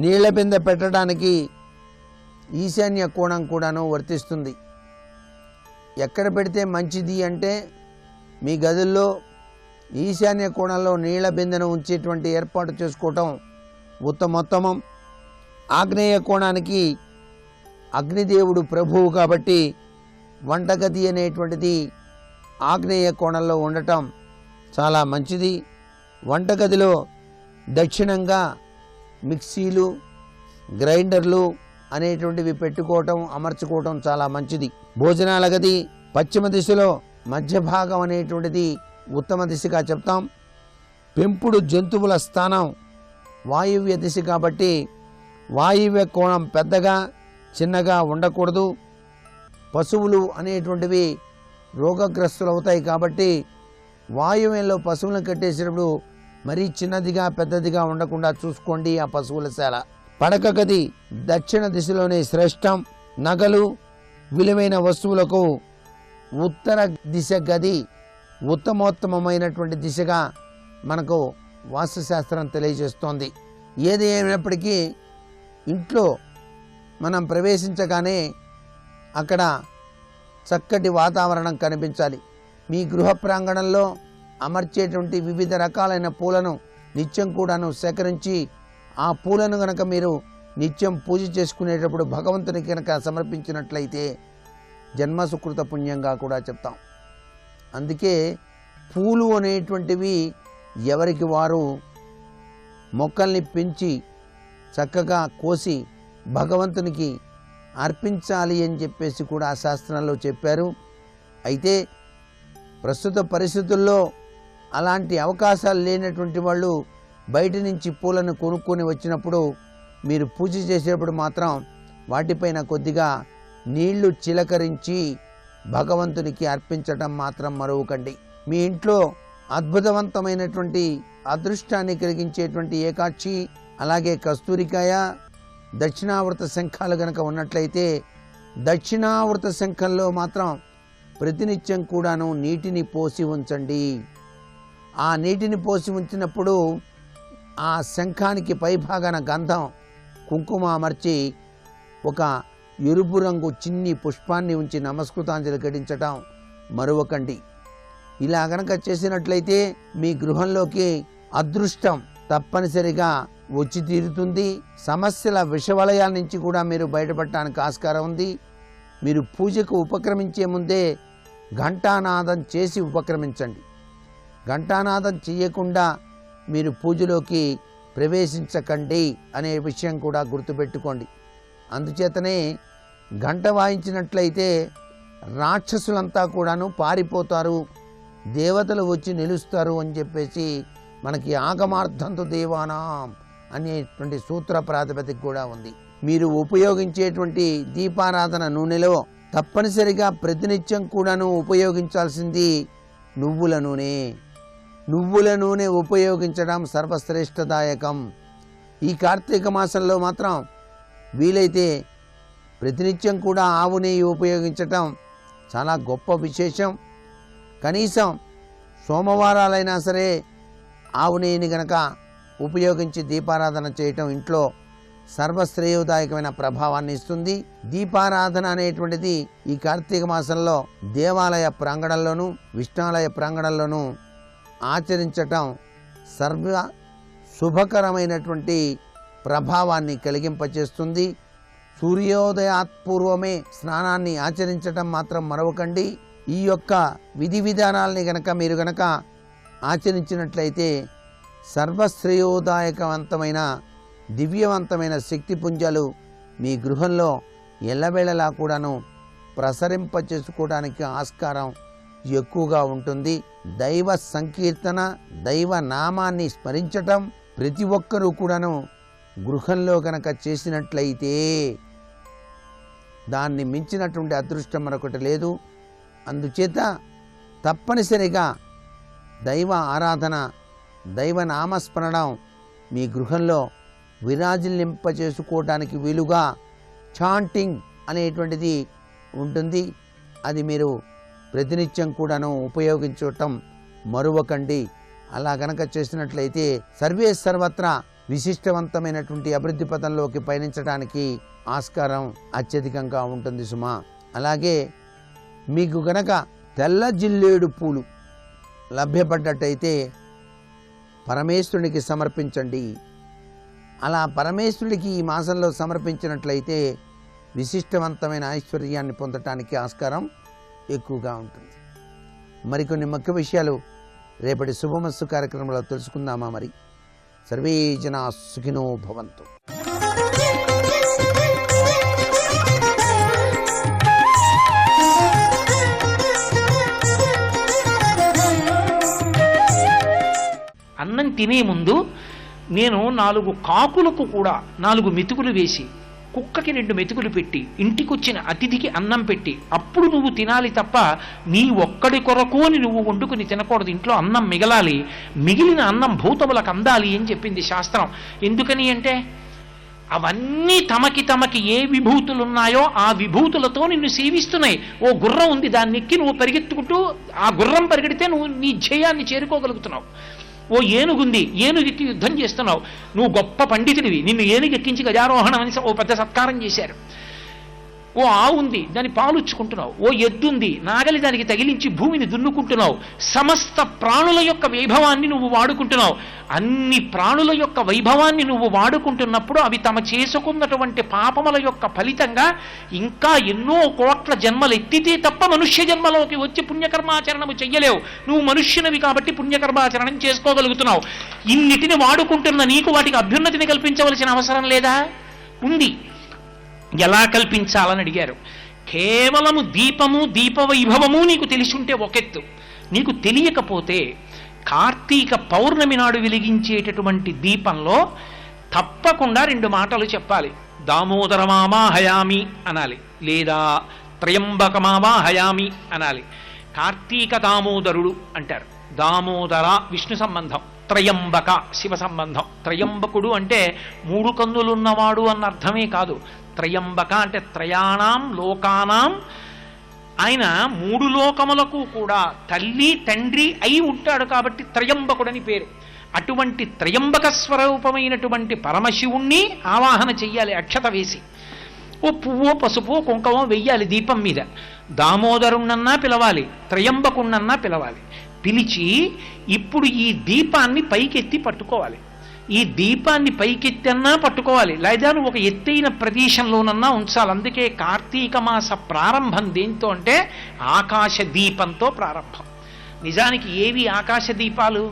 నీళ్ల బిందె పెట్టడానికి ఈశాన్య కోణం కూడాను వర్తిస్తుంది. ఎక్కడ పెడితే మంచిది అంటే మీ గదుల్లో ఈశాన్య కోణంలో నీళ్ల బిందెను ఉంచేటువంటి ఏర్పాటు చేసుకోవటం ఉత్తమోత్తమం. ఆగ్నేయ కోణానికి అగ్నిదేవుడు ప్రభువు కాబట్టి వంటగది అనేటువంటిది ఆగ్నేయ కోణంలో ఉండటం చాలా మంచిది. వంటగదిలో దక్షిణంగా మిక్సీలు, గ్రైండర్లు అనేటువంటివి పెట్టుకోవటం, అమర్చుకోవటం చాలా మంచిది. భోజనాల గది పశ్చిమ దిశలో మధ్య భాగం అనేటువంటిది ఉత్తమ దిశగా చెప్తాం. పెంపుడు జంతువుల స్థానం వాయువ్య దిశ కాబట్టి వాయువ్య కోణం పెద్దగా చిన్నగా ఉండకూడదు. పశువులు అనేటువంటివి రోగగ్రస్తులు అవుతాయి కాబట్టి వాయువ్యంలో పశువులను కట్టేసినప్పుడు మరీ చిన్నదిగా పెద్దదిగా ఉండకుండా చూసుకోండి ఆ పశువుల శాల. పడక గది దక్షిణ దిశలోనే శ్రేష్టం. నగలు విలువైన వస్తువులకు ఉత్తర దిశ గది ఉత్తమోత్తమైనటువంటి దిశగా మనకు వాస్తుశాస్త్రం తెలియజేస్తోంది. ఏది ఏమైనప్పటికీ ఇంట్లో మనం ప్రవేశించగానే అక్కడ చక్కటి వాతావరణం కనిపించాలి. మీ గృహ ప్రాంగణంలో అమర్చేటువంటి వివిధ రకాలైన పూలను నిత్యం కూడాను సేకరించి ఆ పూలను గనక మీరు నిత్యం పూజ చేసుకునేటప్పుడు భగవంతునికి కనుక సమర్పించినట్లయితే జన్మ సుకృత పుణ్యంగా కూడా చెప్తాం. అందుకే పూలు అనేటువంటివి ఎవరికి వారు మొక్కల్ని పెంచి చక్కగా కోసి భగవంతునికి అర్పించాలి అని చెప్పేసి కూడా ఆ శాస్త్రంలో చెప్పారు. అయితే ప్రస్తుత పరిస్థితుల్లో అలాంటి అవకాశాలు లేనటువంటి వాళ్ళు బయట నుంచి పూలను కొనుక్కొని వచ్చినప్పుడు మీరు పూజ చేసేటప్పుడు మాత్రం వాటిపైన కొద్దిగా నీళ్లు చిలకరించి భగవంతునికి అర్పించడం మాత్రం మరవకండి. మీ ఇంట్లో అద్భుతవంతమైనటువంటి అదృష్టాన్ని కలిగించేటువంటి ఏకాక్షి, అలాగే కస్తూరికాయ, దక్షిణావృత శంఖాలు గనక ఉన్నట్లయితే దక్షిణావృత శంఖంలో మాత్రం ప్రతినిత్యం కూడాను నీటిని పోసి ఉంచండి. ఆ నీటిని పోసి ఉంచినప్పుడు ఆ శంఖానికి పైభాగాన గంధం కుంకుమ అమర్చి ఒక ఎరుపు రంగు చిన్ని పుష్పాన్ని ఉంచి నమస్కృతాంజలి ఘటించటం మరవకండి. ఇలా గనక చేసినట్లయితే మీ గృహంలోకి అదృష్టం తప్పనిసరిగా వచ్చి తీరుతుంది. సమస్యల విషవలయాల నుంచి కూడా మీరు బయటపడటానికి ఆస్కారం ఉంది. మీరు పూజకు ఉపక్రమించే ముందే ఘంటానాదం చేసి ఉపక్రమించండి. ఘంటానాదం చేయకుండా మీరు పూజలోకి ప్రవేశించకండి అనే విషయం కూడా గుర్తుపెట్టుకోండి. అందుచేతనే గంట వాయించినట్లయితే రాక్షసులంతా కూడాను పారిపోతారు, దేవతలు వచ్చి నిలుస్తారు అని చెప్పేసి మనకి ఆగమార్థంతో దేవానాం అనేటువంటి సూత్ర ప్రాతిపదిక కూడా ఉంది. మీరు ఉపయోగించేటువంటి దీపారాధన నూనెలో తప్పనిసరిగా ప్రతినిత్యం కూడాను ఉపయోగించాల్సింది నువ్వుల నూనె. నువ్వుల నూనె ఉపయోగించడం సర్వశ్రేష్టదాయకం. ఈ కార్తీక మాసంలో మాత్రం వీలైతే ప్రతినిత్యం కూడా ఆవు నెయ్యి ఉపయోగించటం చాలా గొప్ప విశేషం. కనీసం సోమవారాలైనా సరే ఆవు నెయ్యిని గనక ఉపయోగించి దీపారాధన చేయటం ఇంట్లో సర్వశ్రేయోదాయకమైన ప్రభావాన్ని ఇస్తుంది. దీపారాధన అనేటువంటిది ఈ కార్తీక మాసంలో దేవాలయ ప్రాంగణంలోనూ విష్ణాలయ ప్రాంగణంలోనూ ఆచరించటం సర్వ శుభకరమైనటువంటి ప్రభావాన్ని కలిగింపచేస్తుంది. సూర్యోదయాత్పూర్వమే స్నానాన్ని ఆచరించటం మాత్రం మరవకండి. ఈ యొక్క విధి విధానాలని గనక మీరు గనక ఆచరించినట్లయితే సర్వశ్రేయోదాయకవంతమైన దివ్యవంతమైన శక్తి పుంజాలు మీ గృహంలో ఎల్లవేళలా కూడాను ప్రసరింప చేసుకోవడానికి ఆస్కారం ఎక్కువగా ఉంటుంది. దైవ సంకీర్తన, దైవ నామాన్ని స్మరించటం ప్రతి ఒక్కరూ కూడాను గృహంలో గనక చేసినట్లయితే దాన్ని మించినటువంటి అదృష్టం మరొకటి లేదు. అందుచేత తప్పనిసరిగా దైవ ఆరాధన, దైవ నామస్మరణం మీ గృహంలో విరాజిల్లింపచేసుకోవడానికి వీలుగా చాంటింగ్ అనేటువంటిది ఉంటుంది. అది మీరు ప్రతినిత్యం కూడాను ఉపయోగించటం మరువకండి. అలా గనక చేసినట్లయితే సర్వే సర్వత్రా విశిష్టవంతమైనటువంటి అభివృద్ధి పథంలోకి పయనించడానికి ఆస్కారం అత్యధికంగా ఉంటుంది సుమా. అలాగే మీకు గనక తెల్ల జిల్లేడు పూలు లభ్యపడ్డట్టయితే పరమేశ్వరునికి సమర్పించండి. అలా పరమేశ్వరుడికి ఈ మాసంలో సమర్పించినట్లయితే విశిష్టవంతమైన ఐశ్వర్యాన్ని పొందటానికి ఆస్కారం ఎక్కువగా ఉంటుంది. మరికొన్ని ముఖ్య విషయాలు రేపటి శుభమస్తు కార్యక్రమంలో తెలుసుకుందామా? మరి సర్వే జనా సుఖినో భవంతు. అన్నం తినే ముందు నేను 4 కాకులకు కూడా 4 మెతుకులు వేసి, కుక్కకి 2 మెతుకులు పెట్టి, ఇంటికొచ్చిన అతిథికి అన్నం పెట్టి అప్పుడు నువ్వు తినాలి తప్ప నీ ఒక్కడి కొరకు అని నువ్వు వండుకుని తినకూడదు. ఇంట్లో అన్నం మిగలాలి, మిగిలిన అన్నం భూతములకు అందాలి అని చెప్పింది శాస్త్రం. ఎందుకని అంటే అవన్నీ తమకి ఏ విభూతులున్నాయో ఆ విభూతులతో నిన్ను సేవిస్తున్నాయి. ఓ గుర్రం ఉంది, దాన్ని ఎక్కి నువ్వు పరిగెత్తుకుంటూ ఆ గుర్రం పరిగెడితే నువ్వు నీ ధ్యేయాన్ని చేరుకోగలుగుతున్నావు. ఓ ఏనుగుంది, ఏనుగెక్కి యుద్ధం చేస్తున్నావు, నువ్వు గొప్ప పండితుడివి, నిన్ను ఏనుగెక్కించి గజారోహణం అని ఓ పెద్ద సత్కారం చేశారు. ఓ ఆవు ఉంది, దాని పాలుచ్చుకుంటున్నావు. ఓ ఎద్దుంది, నాగలి దానికి తగిలించి భూమిని దున్నుకుంటున్నావు. సమస్త ప్రాణుల యొక్క వైభవాన్ని నువ్వు వాడుకుంటున్నావు. అన్ని ప్రాణుల యొక్క వైభవాన్ని నువ్వు వాడుకుంటున్నప్పుడు అవి తమ చేసుకున్నటువంటి పాపముల యొక్క ఫలితంగా ఇంకా ఎన్నో కోట్ల జన్మలు ఎత్తితే తప్ప మనుష్య జన్మలోకి వచ్చి పుణ్యకర్మాచరణము చెయ్యలేవు. నువ్వు మనుష్యునివి కాబట్టి పుణ్యకర్మాచరణం చేసుకోగలుగుతున్నావు. ఇన్నిటిని వాడుకుంటున్న నీకు వాటికి అభ్యున్నతిని కల్పించవలసిన అవసరం లేదా? ఉంది. ఎలా కల్పించాలని అడిగారు. కేవలము దీపము, దీపవైభవము నీకు తెలిసి ఉంటే ఒకెత్తు. నీకు తెలియకపోతే కార్తీక పౌర్ణమి నాడు వెలిగించేటటువంటి దీపంలో తప్పకుండా 2 మాటలు చెప్పాలి. దామోదరమావాహయామి అనాలి, లేదా త్రయంబకమావాహయామి అనాలి. కార్తీక దామోదరుడు అంటారు. దామోదర విష్ణు సంబంధం, త్రయంబక శివ సంబంధం. త్రయంబకుడు అంటే 3 కన్నులున్నవాడు అన్న అర్థమే కాదు. త్రయంబక అంటే త్రయాణం లోకానాం, ఆయన 3 లోకములకు కూడా తల్లి తండ్రి అయి ఉంటాడు కాబట్టి త్రయంబకుడని పేరు. అటువంటి త్రయంబక స్వరూపమైనటువంటి పరమశివుణ్ణి ఆవాహన చెయ్యాలి అక్షత వేసి. ఓ పువ్వో పసుపో కుంకమో వెయ్యాలి దీపం మీద. దామోదరుణ్ణన్నా పిలవాలి, త్రయంబకుణ్ణన్నా పిలవాలి. పిలిచి ఇప్పుడు ఈ దీపాన్ని పైకెత్తి పట్టుకోవాలి. ఈ దీపాన్ని పైకెత్తన్నా పట్టుకోవాలి, లేదా నువ్వు ఒక ఎత్తైన ప్రదేశంలోనన్నా ఉంచాలి. అందుకే కార్తీక మాస ప్రారంభం దేంతో అంటే ఆకాశ దీపంతో ప్రారంభం. నిజానికి ఏవి ఆకాశ దీపాలు?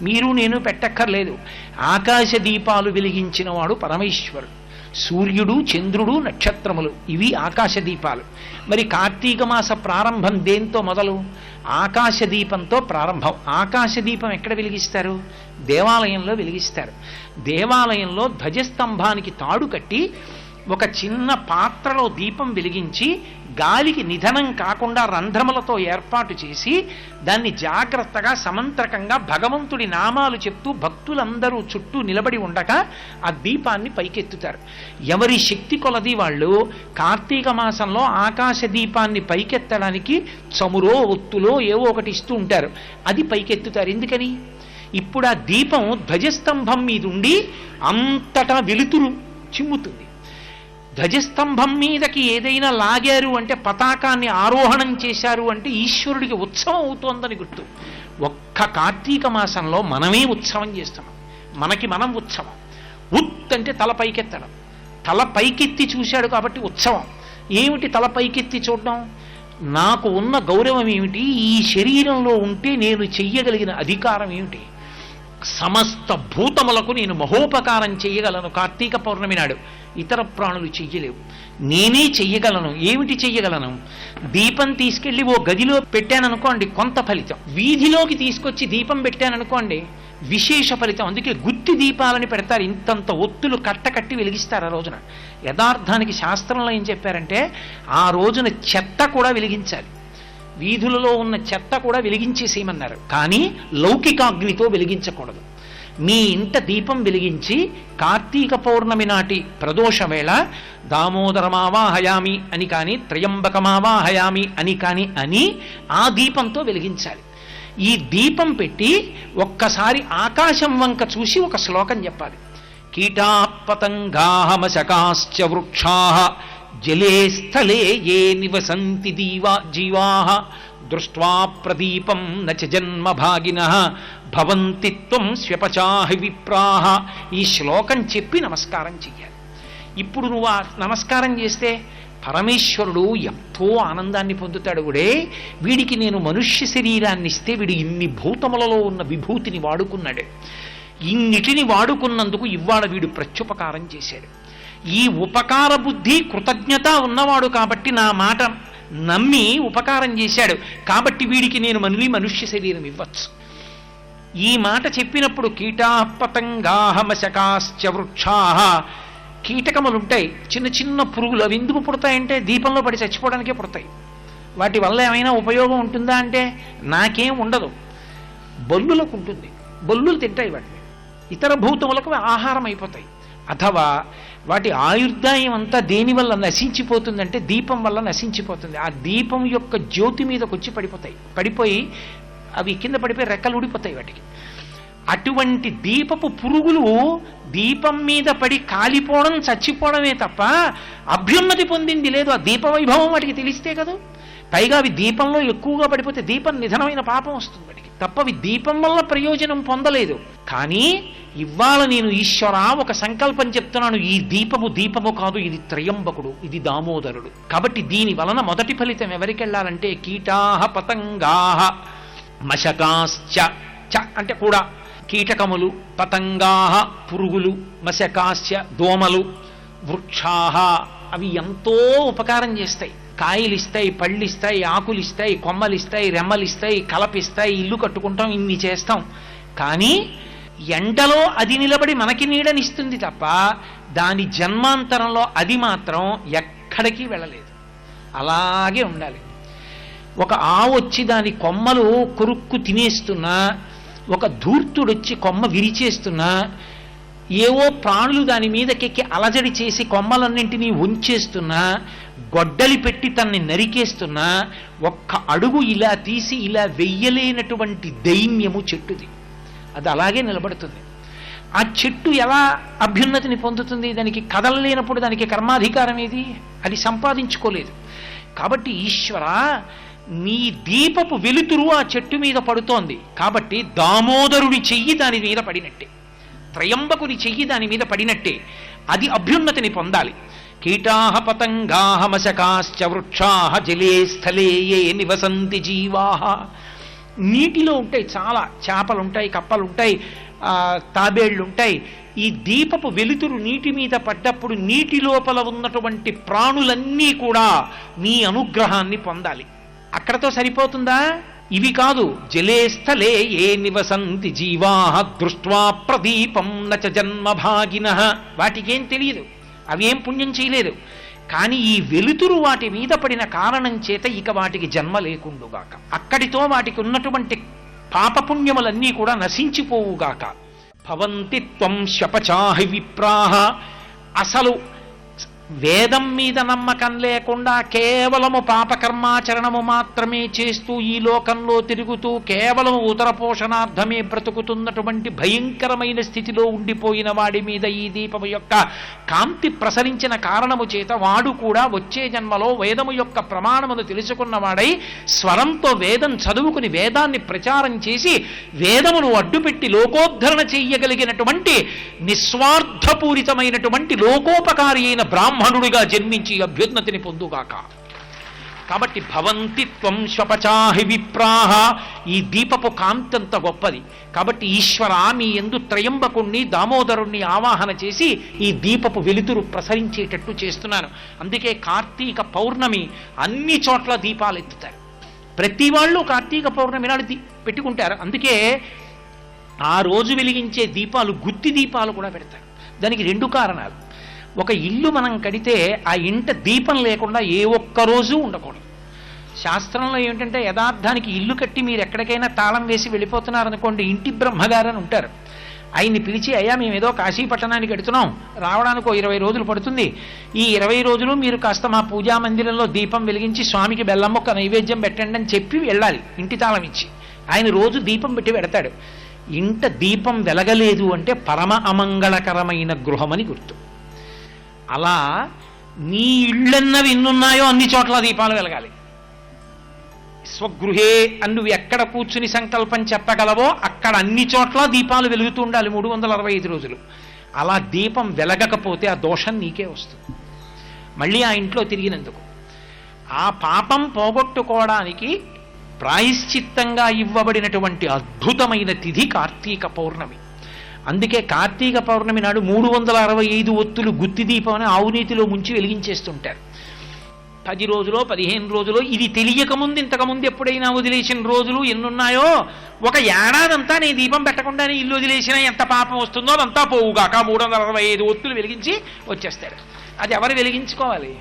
మీరు నేను పెట్టక్కర్లేదు. ఆకాశ దీపాలు వెలిగించిన వాడు పరమేశ్వరుడు. సూర్యుడు, చంద్రుడు, నక్షత్రములు, ఇవి ఆకాశ దీపాలు. మరి కార్తీక మాస ప్రారంభం దేంతో మొదలు? ఆకాశ దీపంతో ప్రారంభం. ఆకాశ దీపం ఎక్కడ వెలిగిస్తారు? దేవాలయంలో వెలిగిస్తారు. దేవాలయంలో ధ్వజస్తంభానికి తాడు కట్టి ఒక చిన్న పాత్రలో దీపం వెలిగించి గాలికి నిధనం కాకుండా రంధ్రములతో ఏర్పాటు చేసి దాన్ని జాగ్రత్తగా సమంత్రకంగా భగవంతుడి నామాలు చెప్తూ భక్తులందరూ చుట్టూ నిలబడి ఉండగా ఆ దీపాన్ని పైకెత్తుతారు. ఎవరి శక్తి కొలది వాళ్ళు కార్తీక మాసంలో ఆకాశ దీపాన్ని పైకెత్తడానికి చమురో ఒత్తులో ఏవో ఒకటి ఇస్తూ ఉంటారు. అది పైకెత్తుతారు. ఎందుకని? ఇప్పుడు ఆ దీపం ధ్వజస్తంభం మీద ఉండి అంతటా వెలుతురు చిమ్ముతుంది. ధ్వజస్తంభం మీదకి ఏదైనా లాగారు అంటే, పతాకాన్ని ఆరోహణం చేశారు అంటే ఈశ్వరుడికి ఉత్సవం అవుతోందని గుర్తు. ఒక్క కార్తీక మాసంలో మనమే ఉత్సవం చేస్తున్నాం. మనకి మనం ఉత్సవం. ఉత్ అంటే తల పైకెత్తడం. తల పైకెత్తి చూశాడు కాబట్టి ఉత్సవం. ఏమిటి తల పైకెత్తి చూడడం? నాకు ఉన్న గౌరవం ఏమిటి? ఈ శరీరంలో ఉంటే నేను చెయ్యగలిగిన అధికారం ఏమిటి? సమస్త భూతములకు నేను మహోపకారం చెయ్యగలను కార్తీక పౌర్ణమి నాడు. ఇతర ప్రాణులు చెయ్యలేవు, నేనే చెయ్యగలను. ఏమిటి చెయ్యగలను? దీపం తీసుకెళ్లి ఓ గదిలో పెట్టాననుకోండి, కొంత ఫలితం. వీధిలోకి తీసుకొచ్చి దీపం పెట్టాననుకోండి, విశేష ఫలితం. అందుకే గుత్తి దీపాలని పెడతారు. ఇంతంత ఒత్తులు కట్టకట్టి వెలిగిస్తారు ఆ రోజున. యథార్థానికి శాస్త్రంలో ఏం చెప్పారంటే, ఆ రోజున చెత్త కూడా వెలిగించాలి. వీధులలో ఉన్న చెత్త కూడా వెలిగించేసేయమన్నారు. కానీ లౌకికాగ్నితో వెలిగించకూడదు. మీ ఇంట దీపం వెలిగించి కార్తీక పౌర్ణమి నాటి ప్రదోష వేళ దామోదరమావాహయామి అని కానీ, త్రయంబకమావాహయామి అని కానీ అని ఆ దీపంతో వెలిగించాలి. ఈ దీపం పెట్టి ఒక్కసారి ఆకాశం వంక చూసి ఒక శ్లోకం చెప్పాలి. కీటాపతంగాహమశకాశ్చ వృక్షాః జలే స్థలే ఏ నివసంతి జీవాః దృష్ట్వా ప్రదీపం నచ జన్మ భాగినః భవంతి త్వం స్వ్యపచాహి విప్రాః. ఈ శ్లోకం చెప్పి నమస్కారం చెయ్యాలి. ఇప్పుడు నువ్వు ఆ నమస్కారం చేస్తే పరమేశ్వరుడు ఎంతో ఆనందాన్ని పొందుతాడు. కూడా వీడికి నేను మనుష్య శరీరాన్ని ఇస్తే వీడు ఇన్ని భూతములలో ఉన్న విభూతిని వాడుకున్నాడు. ఇన్నిటిని వాడుకున్నందుకు ఇవాళ వీడు ప్రత్యుపకారం చేశాడు. ఈ ఉపకార బుద్ధి కృతజ్ఞత ఉన్నవాడు కాబట్టి నా మాట నమ్మి ఉపకారం చేశాడు కాబట్టి వీడికి నేను మళ్ళీ మనుష్య శరీరం ఇవ్వచ్చు. ఈ మాట చెప్పినప్పుడు కీటాపతంగాహమశకాశ్చ వృక్షాః, కీటకములుంటాయి, చిన్న చిన్న పురుగులు. అవి ఎందుకు పుడతాయంటే దీపంలో పడి చచ్చిపోవడానికే పుడతాయి. వాటి వల్ల ఏమైనా ఉపయోగం ఉంటుందా అంటే నాకేం ఉండదు. బల్లులకు ఉంటుంది, బల్లులు తింటాయి వాటిని, ఇతర భూతములకు ఆహారం అయిపోతాయి. అథవా వాటి ఆయుర్దాయం అంతా దేనివల్ల నశించిపోతుందంటే దీపం వల్ల నశించిపోతుంది. ఆ దీపం యొక్క జ్యోతి మీదకి వచ్చి పడిపోతాయి. పడిపోయి అవి కింద పడిపోయి రెక్కలు ఊడిపోతాయి వాటికి. అటువంటి దీపపు పురుగులు దీపం మీద పడి కాలిపోవడం చచ్చిపోవడమే తప్ప అభ్యున్నతి పొందింది లేదు. ఆ దీప వైభవం వాటికి తెలిస్తే కదా. పైగా అవి దీపంలో ఎక్కువగా పడిపోతే దీపం నిధనమైన పాపం వస్తుంది వాడికి తప్ప అవి దీపం వల్ల ప్రయోజనం పొందలేదు. కానీ ఇవాళ నేను ఈశ్వరా ఒక సంకల్పం చెప్తున్నాను, ఈ దీపము కాదు, ఇది త్రయంబకుడు, ఇది దామోదరుడు. కాబట్టి దీని వలన మొదటి ఫలితం ఎవరికి వెళ్ళాలంటే కీటాహ పతంగాహ మశకాశ్చ, చ అంటే కూడా కీటకములు, పతంగాహ పురుగులు, మశకాశ్చ దోమలు, వృక్షాహ అవి ఎంతో ఉపకారం చేస్తాయి. కాయలిస్తాయి, పళ్ళిస్తాయి, ఆకులిస్తాయి, కొమ్మలిస్తాయి, రెమ్మలిస్తాయి, కలపిస్తాయి, ఇల్లు కట్టుకుంటాం, ఇన్ని చేస్తాం. కానీ ఎండలో అది నిలబడి మనకి నీడనిస్తుంది తప్ప దాని జన్మాంతరంలో అది మాత్రం ఎక్కడికి వెళ్ళలేదు, అలాగే ఉండాలి. ఒక ఆవు వచ్చి దాని కొమ్మలు కొరుక్కు తినేస్తున్నా, ఒక ధూర్తుడొచ్చి కొమ్మ విరిచేస్తున్నా, ఏవో ప్రాణులు దాని మీదకెక్కి అలజడి చేసి కొమ్మలన్నింటినీ ఉంచేస్తున్నా, గొడ్డలి పెట్టి తన్ని నరికేస్తున్నా, ఒక్క అడుగు ఇలా తీసి ఇలా వెయ్యలేనటువంటి దైన్యము చెట్టుది. అది అలాగే నిలబడుతుంది. ఆ చెట్టు ఎలా అభ్యున్నతిని పొందుతుంది? దానికి కదలలేనప్పుడు దానికి కర్మాధికారం ఏది? అది సంపాదించుకోలేదు. కాబట్టి ఈశ్వర, నీ దీపపు వెలుతురు ఆ చెట్టు మీద పడుతోంది కాబట్టి దామోదరుడి చెయ్యి దాని మీద పడినట్టే, త్రయంబకుని చెయ్యి దాని మీద పడినట్టే. అది అభ్యున్నతిని పొందాలి. కీటాహ పతంగాహ మశకాశ్చ వృక్షాహ జలే స్థలే ఏ నివసంతి జీవాహ. నీటిలో ఉంటాయి, చాలా చేపలుంటాయి, కప్పలుంటాయి, తాబేళ్లుంటాయి. ఈ దీపపు వెలుతురు నీటి మీద పడ్డప్పుడు నీటి లోపల ఉన్నటువంటి ప్రాణులన్నీ కూడా నీ అనుగ్రహాన్ని పొందాలి. అక్కడతో సరిపోతుందా? ఇవి కాదు, జలే స్థలే ఏ నివసంతి జీవాహ దృష్ట్వా ప్రదీపం నచ జన్మభాగినః. వాటికేం తెలియదు, అవేం పుణ్యం చేయలేదు. కానీ ఈ వెలుతురు వాటి మీద పడిన కారణం చేత ఇక వాటికి జన్మ లేకుండుగాక, అక్కడితో వాటికి ఉన్నటువంటి పాపపుణ్యములన్నీ కూడా నశించిపోవుగాక. భవంతి త్వం శపచాహి విప్రాహ. అసలు వేదం మీద నమ్మకం లేకుండా కేవలము పాపకర్మాచరణము మాత్రమే చేస్తూ ఈ లోకంలో తిరుగుతూ కేవలము ఉదర పోషణార్థమే బ్రతుకుతున్నటువంటి భయంకరమైన స్థితిలో ఉండిపోయిన వాడి మీద ఈ దీపము యొక్క కాంతి ప్రసరించిన కారణము చేత వాడు కూడా వచ్చే జన్మలో వేదము యొక్క ప్రమాణమును తెలుసుకున్నవాడై స్వరంతో వేదం చదువుకుని వేదాన్ని ప్రచారం చేసి వేదమును అడ్డుపెట్టి లోకోద్ధరణ చెయ్యగలిగినటువంటి నిస్వార్థపూరితమైనటువంటి లోకోపకారి అయిన బ్రాహ్మణుడిగా జన్మించి అభ్యున్నతిని పొందుగాక. కాబట్టి భవంతి త్వం శ్వపచాహి విప్రాహ. ఈ దీపపు కాంతంత గొప్పది. కాబట్టి ఈశ్వర, మీ యందు త్రయంబకుణ్ణి దామోదరుణ్ణి ఆవాహన చేసి ఈ దీపపు వెలుతురు ప్రసరించేటట్టు చేస్తున్నాను. అందుకే కార్తీక పౌర్ణమి అన్ని చోట్ల దీపాలు ఎత్తుతారు. ప్రతి వాళ్ళు కార్తీక పౌర్ణమి నాడు పెట్టుకుంటారు. అందుకే ఆ రోజు వెలిగించే దీపాలు గుత్తి దీపాలు కూడా పెడతారు. దానికి రెండు కారణాలు. ఒక ఇల్లు మనం కడితే ఆ ఇంట దీపం లేకుండా ఏ ఒక్క రోజు ఉండకూడదు. శాస్త్రంలో ఏమిటంటే, యథార్థానికి ఇల్లు కట్టి మీరు ఎక్కడికైనా తాళం వేసి వెళ్ళిపోతున్నారనుకోండి, ఇంటి బ్రహ్మగారు అని ఉంటారు. ఆయన్ని పిలిచి, అయ్యా మేము ఏదో కాశీ పట్టణానికి వెడుతున్నాం, రావడానికి 20 రోజులు పడుతుంది, ఈ 20 రోజులు మీరు కాస్త మా పూజా మందిరంలో దీపం వెలిగించి స్వామికి బెల్లం మొక్క నైవేద్యం పెట్టండి అని చెప్పి వెళ్ళాలి, ఇంటి తాళం ఇచ్చి. ఆయన రోజు దీపం పెట్టి పెడతాడు. ఇంట దీపం వెలగలేదు అంటే పరమ అమంగళకరమైన గృహమని గుర్తు. అలా నీ ఇళ్ళన్నవి ఎన్నున్నాయో అన్ని చోట్ల దీపాలు వెలగాలి. స్వగృహే అని నువ్వు ఎక్కడ కూర్చుని సంకల్పం చెప్పగలవో అక్కడ అన్ని చోట్ల దీపాలు వెలుగుతూ ఉండాలి 365 రోజులు. అలా దీపం వెలగకపోతే ఆ దోషం నీకే వస్తుంది, మళ్ళీ ఆ ఇంట్లో తిరిగినందుకు. ఆ పాపం పోగొట్టుకోవడానికి ప్రాయశ్చిత్తంగా ఇవ్వబడినటువంటి అద్భుతమైన తిథి కార్తీక పౌర్ణమి. అందుకే కార్తీక పౌర్ణమి నాడు 365 ఒత్తులు గుత్తి దీపం అని ఆవునీతిలో ముంచి వెలిగించేస్తుంటారు. 10 రోజులో 15 రోజులో ఇది తెలియకముందు ఇంతకుముందు ఎప్పుడైనా వదిలేసిన రోజులు ఎన్నున్నాయో, ఒక ఏడాదంతా నేను దీపం పెట్టకుండానే ఇల్లు వదిలేసినా ఎంత పాపం వస్తుందో అదంతా పోవుగాక 365 ఒత్తులు వెలిగించి వచ్చేస్తాడు. అది ఎవరు వెలిగించుకోవాలి?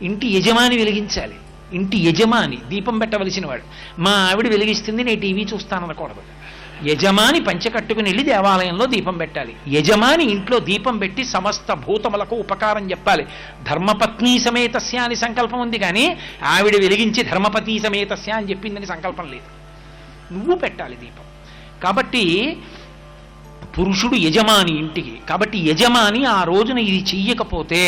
ఇంటి యజమాని వెలిగించాలి. ఇంటి యజమాని దీపం పెట్టవలసిన వాడు. మా ఆవిడ వెలిగిస్తుంది, నేను టీవీ చూస్తాననకూడదు. యజమాని పంచె కట్టుకుని వెళ్ళి దేవాలయంలో దీపం పెట్టాలి. యజమాని ఇంట్లో దీపం పెట్టి సమస్త భూతములకు ఉపకారం చెప్పాలి. ధర్మపత్ని సమేతస్య అని సంకల్పం ఉంది, కానీ ఆవిడ వెలిగించి ధర్మపతి సమేతస్య అని చెప్పిందని సంకల్పం లేదు. నువ్వు పెట్టాలి దీపం. కాబట్టి పురుషుడు యజమాని ఇంటికి. కాబట్టి యజమాని ఆ రోజున ఇది చెయ్యకపోతే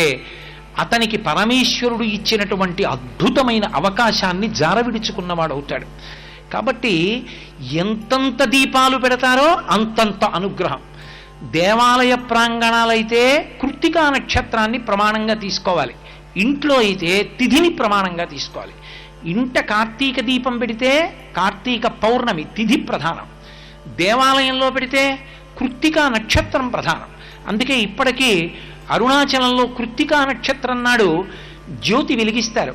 అతనికి పరమేశ్వరుడు ఇచ్చినటువంటి అద్భుతమైన అవకాశాన్ని జారవిడుచుకున్నవాడు అవుతాడు. కాబట్టి ఎంతంత దీపాలు పెడతారో అంతంత అనుగ్రహం. దేవాలయ ప్రాంగణాలైతే కృత్తికా నక్షత్రాన్ని ప్రమాణంగా తీసుకోవాలి, ఇంట్లో అయితే తిథిని ప్రమాణంగా తీసుకోవాలి. ఇంట కార్తీక దీపం పెడితే కార్తీక పౌర్ణమి తిథి ప్రధానం, దేవాలయంలో పెడితే కృత్తికా నక్షత్రం ప్రధానం. అందుకే ఇప్పటికీ అరుణాచలంలో కృత్తికా నక్షత్రం నాడు జ్యోతి వెలిగిస్తారు.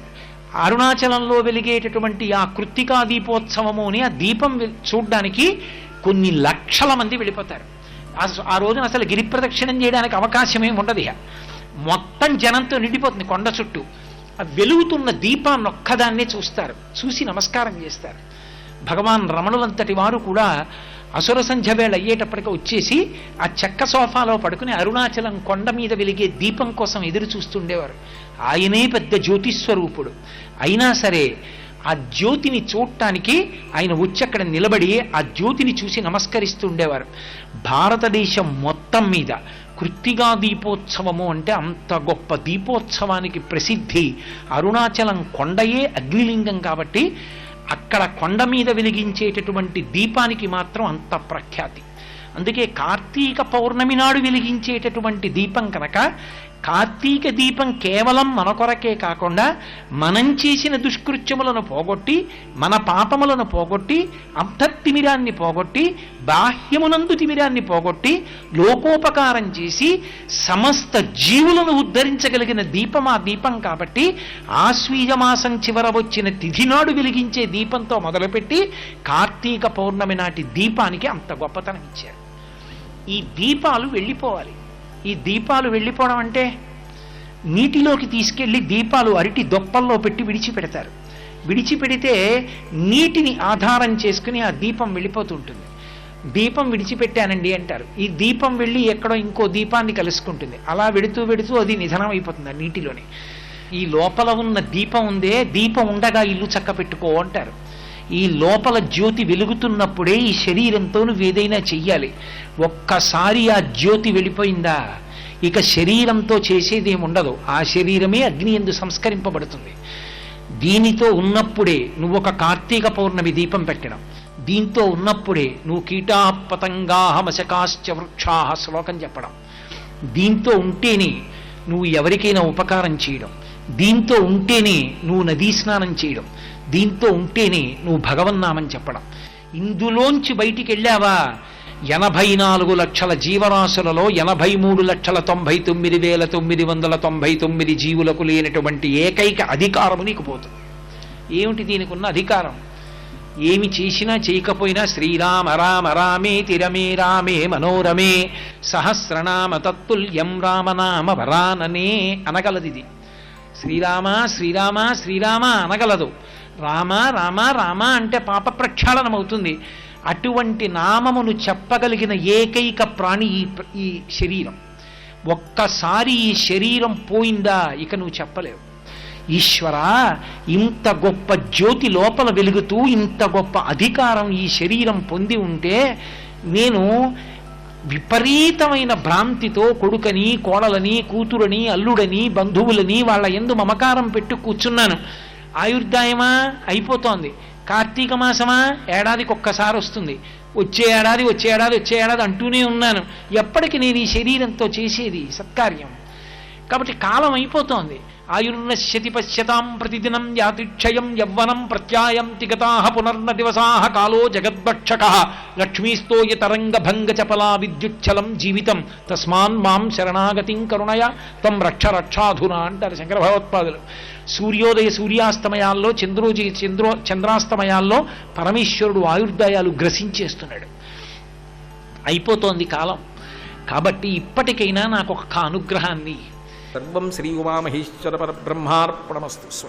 అరుణాచలంలో వెలిగేటటువంటి ఆ కృత్తికా దీపోత్సవము అని ఆ దీపం చూడ్డానికి కొన్ని లక్షల మంది వెళ్ళిపోతారు. ఆ రోజున అసలు గిరి ప్రదక్షిణం చేయడానికి అవకాశం ఏమి ఉండదు. మొత్తం జనంతో నిండిపోతుంది కొండ చుట్టూ. ఆ వెలుగుతున్న దీపాన్ని ఒక్కదాన్నే చూస్తారు, చూసి నమస్కారం చేస్తారు. భగవాన్ రమణులంతటి వారు కూడా అసుర సంధ్య వేళ అయ్యేటప్పటికి వచ్చేసి ఆ చెక్క సోఫాలో పడుకుని అరుణాచలం కొండ మీద వెలిగే దీపం కోసం ఎదురు చూస్తుండేవారు. ఆయనే పెద్ద జ్యోతిస్వరూపుడు అయినా సరే ఆ జ్యోతిని చూడటానికి ఆయన వచ్చి అక్కడ నిలబడి ఆ జ్యోతిని చూసి నమస్కరిస్తుండేవారు. భారతదేశం మొత్తం మీద కృత్తికా దీపోత్సవము అంటే అంత గొప్ప దీపోత్సవానికి ప్రసిద్ధి. అరుణాచలం కొండయే అగ్నిలింగం కాబట్టి అక్కడ కొండ మీద వెలిగించేటటువంటి దీపానికి మాత్రం అంత ప్రఖ్యాతి. అందుకే కార్తీక పౌర్ణమి నాడు వెలిగించేటటువంటి దీపం కనుక కార్తీక దీపం కేవలం మన కొరకే కాకుండా మనం చేసిన దుష్కృత్యములను పోగొట్టి మన పాపములను పోగొట్టి అంతర్తిమిరాన్ని పోగొట్టి బాహ్యమునందు తిమిరాన్ని పోగొట్టి లోకోపకారం చేసి సమస్త జీవులను ఉద్ధరించగలిగిన దీపం ఆ దీపం కాబట్టి ఆశ్వీజమాసం చివర వచ్చిన తిథి నాడు వెలిగించే దీపంతో మొదలుపెట్టి కార్తీక పౌర్ణమి నాటి దీపానికి అంత గొప్పతనం ఇచ్చారు. ఈ దీపాలు వెళ్ళిపోవాలి. ఈ దీపాలు వెళ్ళిపోవడం అంటే నీటిలోకి తీసుకెళ్లి దీపాలు అరటి దొప్పల్లో పెట్టి విడిచిపెడతారు. విడిచిపెడితే నీటిని ఆధారం చేసుకుని ఆ దీపం వెళ్ళిపోతుంటుంది. దీపం విడిచిపెట్టానండి అంటారు. ఈ దీపం వెళ్ళి ఎక్కడో ఇంకో దీపాన్ని కలుసుకుంటుంది. అలా వెడుతూ వెడుతూ అది నిధనం అయిపోతుంది ఆ నీటిలోనే. ఈ లోపల ఉన్న దీపం ఉందే, దీపం ఉండగా ఇల్లు చక్క పెట్టుకో అంటారు. ఈ లోపల జ్యోతి వెలుగుతున్నప్పుడే ఈ శరీరంతో నువ్వు ఏదైనా చెయ్యాలి. ఒక్కసారి ఆ జ్యోతి వెళ్ళిపోయిందా ఇక శరీరంతో చేసేదేమి ఉండదు. ఆ శరీరమే అగ్ని యందు సంస్కరింపబడుతుంది. దీనితో ఉన్నప్పుడే నువ్వు ఒక కార్తీక పౌర్ణమి దీపం పెట్టడం, దీంతో ఉన్నప్పుడే నువ్వు కీటా పతంగాహ మశకాశ్చ వృక్షాహ శ్లోకం చెప్పడం, దీంతో ఉంటేనే నువ్వు ఎవరికైనా ఉపకారం చేయడం, దీంతో ఉంటేనే నువ్వు నదీ స్నానం చేయడం, దీంతో ఉంటేనే నువ్వు భగవన్నామని చెప్పడం. ఇందులోంచి బయటికి వెళ్ళావా 84 లక్షల జీవరాశులలో 83,99,999 జీవులకు లేనటువంటి ఏకైక అధికారము నీకు పోతుంది. ఏమిటి దీనికి ఉన్న అధికారం? ఏమి చేసినా చేయకపోయినా శ్రీరామ రామ రామేతి రమే రామే మనోరమే సహస్రనామ తత్తుల్యం రామనామ వరాననే అనగలది. ఇది శ్రీరామ శ్రీరామ శ్రీరామ అనగలదు. రామ రామ రామ అంటే పాప ప్రక్షాళనమవుతుంది. అటువంటి నామమును చెప్పగలిగిన ఏకైక ప్రాణి ఈ శరీరం. ఒక్కసారి ఈ శరీరం పోయిందా ఇక నువ్వు చెప్పలేవు. ఈశ్వర, ఇంత గొప్ప జ్యోతి లోపల వెలుగుతూ ఇంత గొప్ప అధికారం ఈ శరీరం పొంది ఉంటే నేను విపరీతమైన భ్రాంతితో కొడుకని కోడలని కూతురని అల్లుడని బంధువులని వాళ్ళ యందు మమకారం పెట్టు కూర్చున్నాను. ఆయుర్దాయమా అయిపోతోంది, కార్తీక మాసమా ఏడాదికి ఒక్కసారి వస్తుంది, వచ్చే ఏడాది అంటూనే ఉన్నాను. ఎప్పటికి నేను ఈ శరీరంతో చేసేది సత్కార్యం? కాబట్టి కాలం అయిపోతోంది. ఆయుర్నశ్యతి పశ్యతాం ప్రతిదినం యాతిక్షయం యవ్వనం ప్రత్యాయం తిగతాః పునర్న దివసాః కాలో జగద్భక్షకః లక్ష్మీస్తోయ తరంగ భంగ చపలా విద్యుచ్చలం జీవితం తస్మాన్ మాం శరణాగతిం కరుణయ తం రక్ష రక్షాధునా అంటారు శంకర భగవత్పాదులు. సూర్యోదయ సూర్యాస్తమయాల్లో చంద్రాస్తమయాల్లో పరమేశ్వరుడు ఆయుర్దాయాలు గ్రసించేస్తున్నాడు. అయిపోతోంది కాలం. కాబట్టి ఇప్పటికైనా నాకు ఒక అనుగ్రహాన్ని. సర్వం శ్రీ ఉమామహేశ్వర పరబ్రహ్మార్పణమస్తు.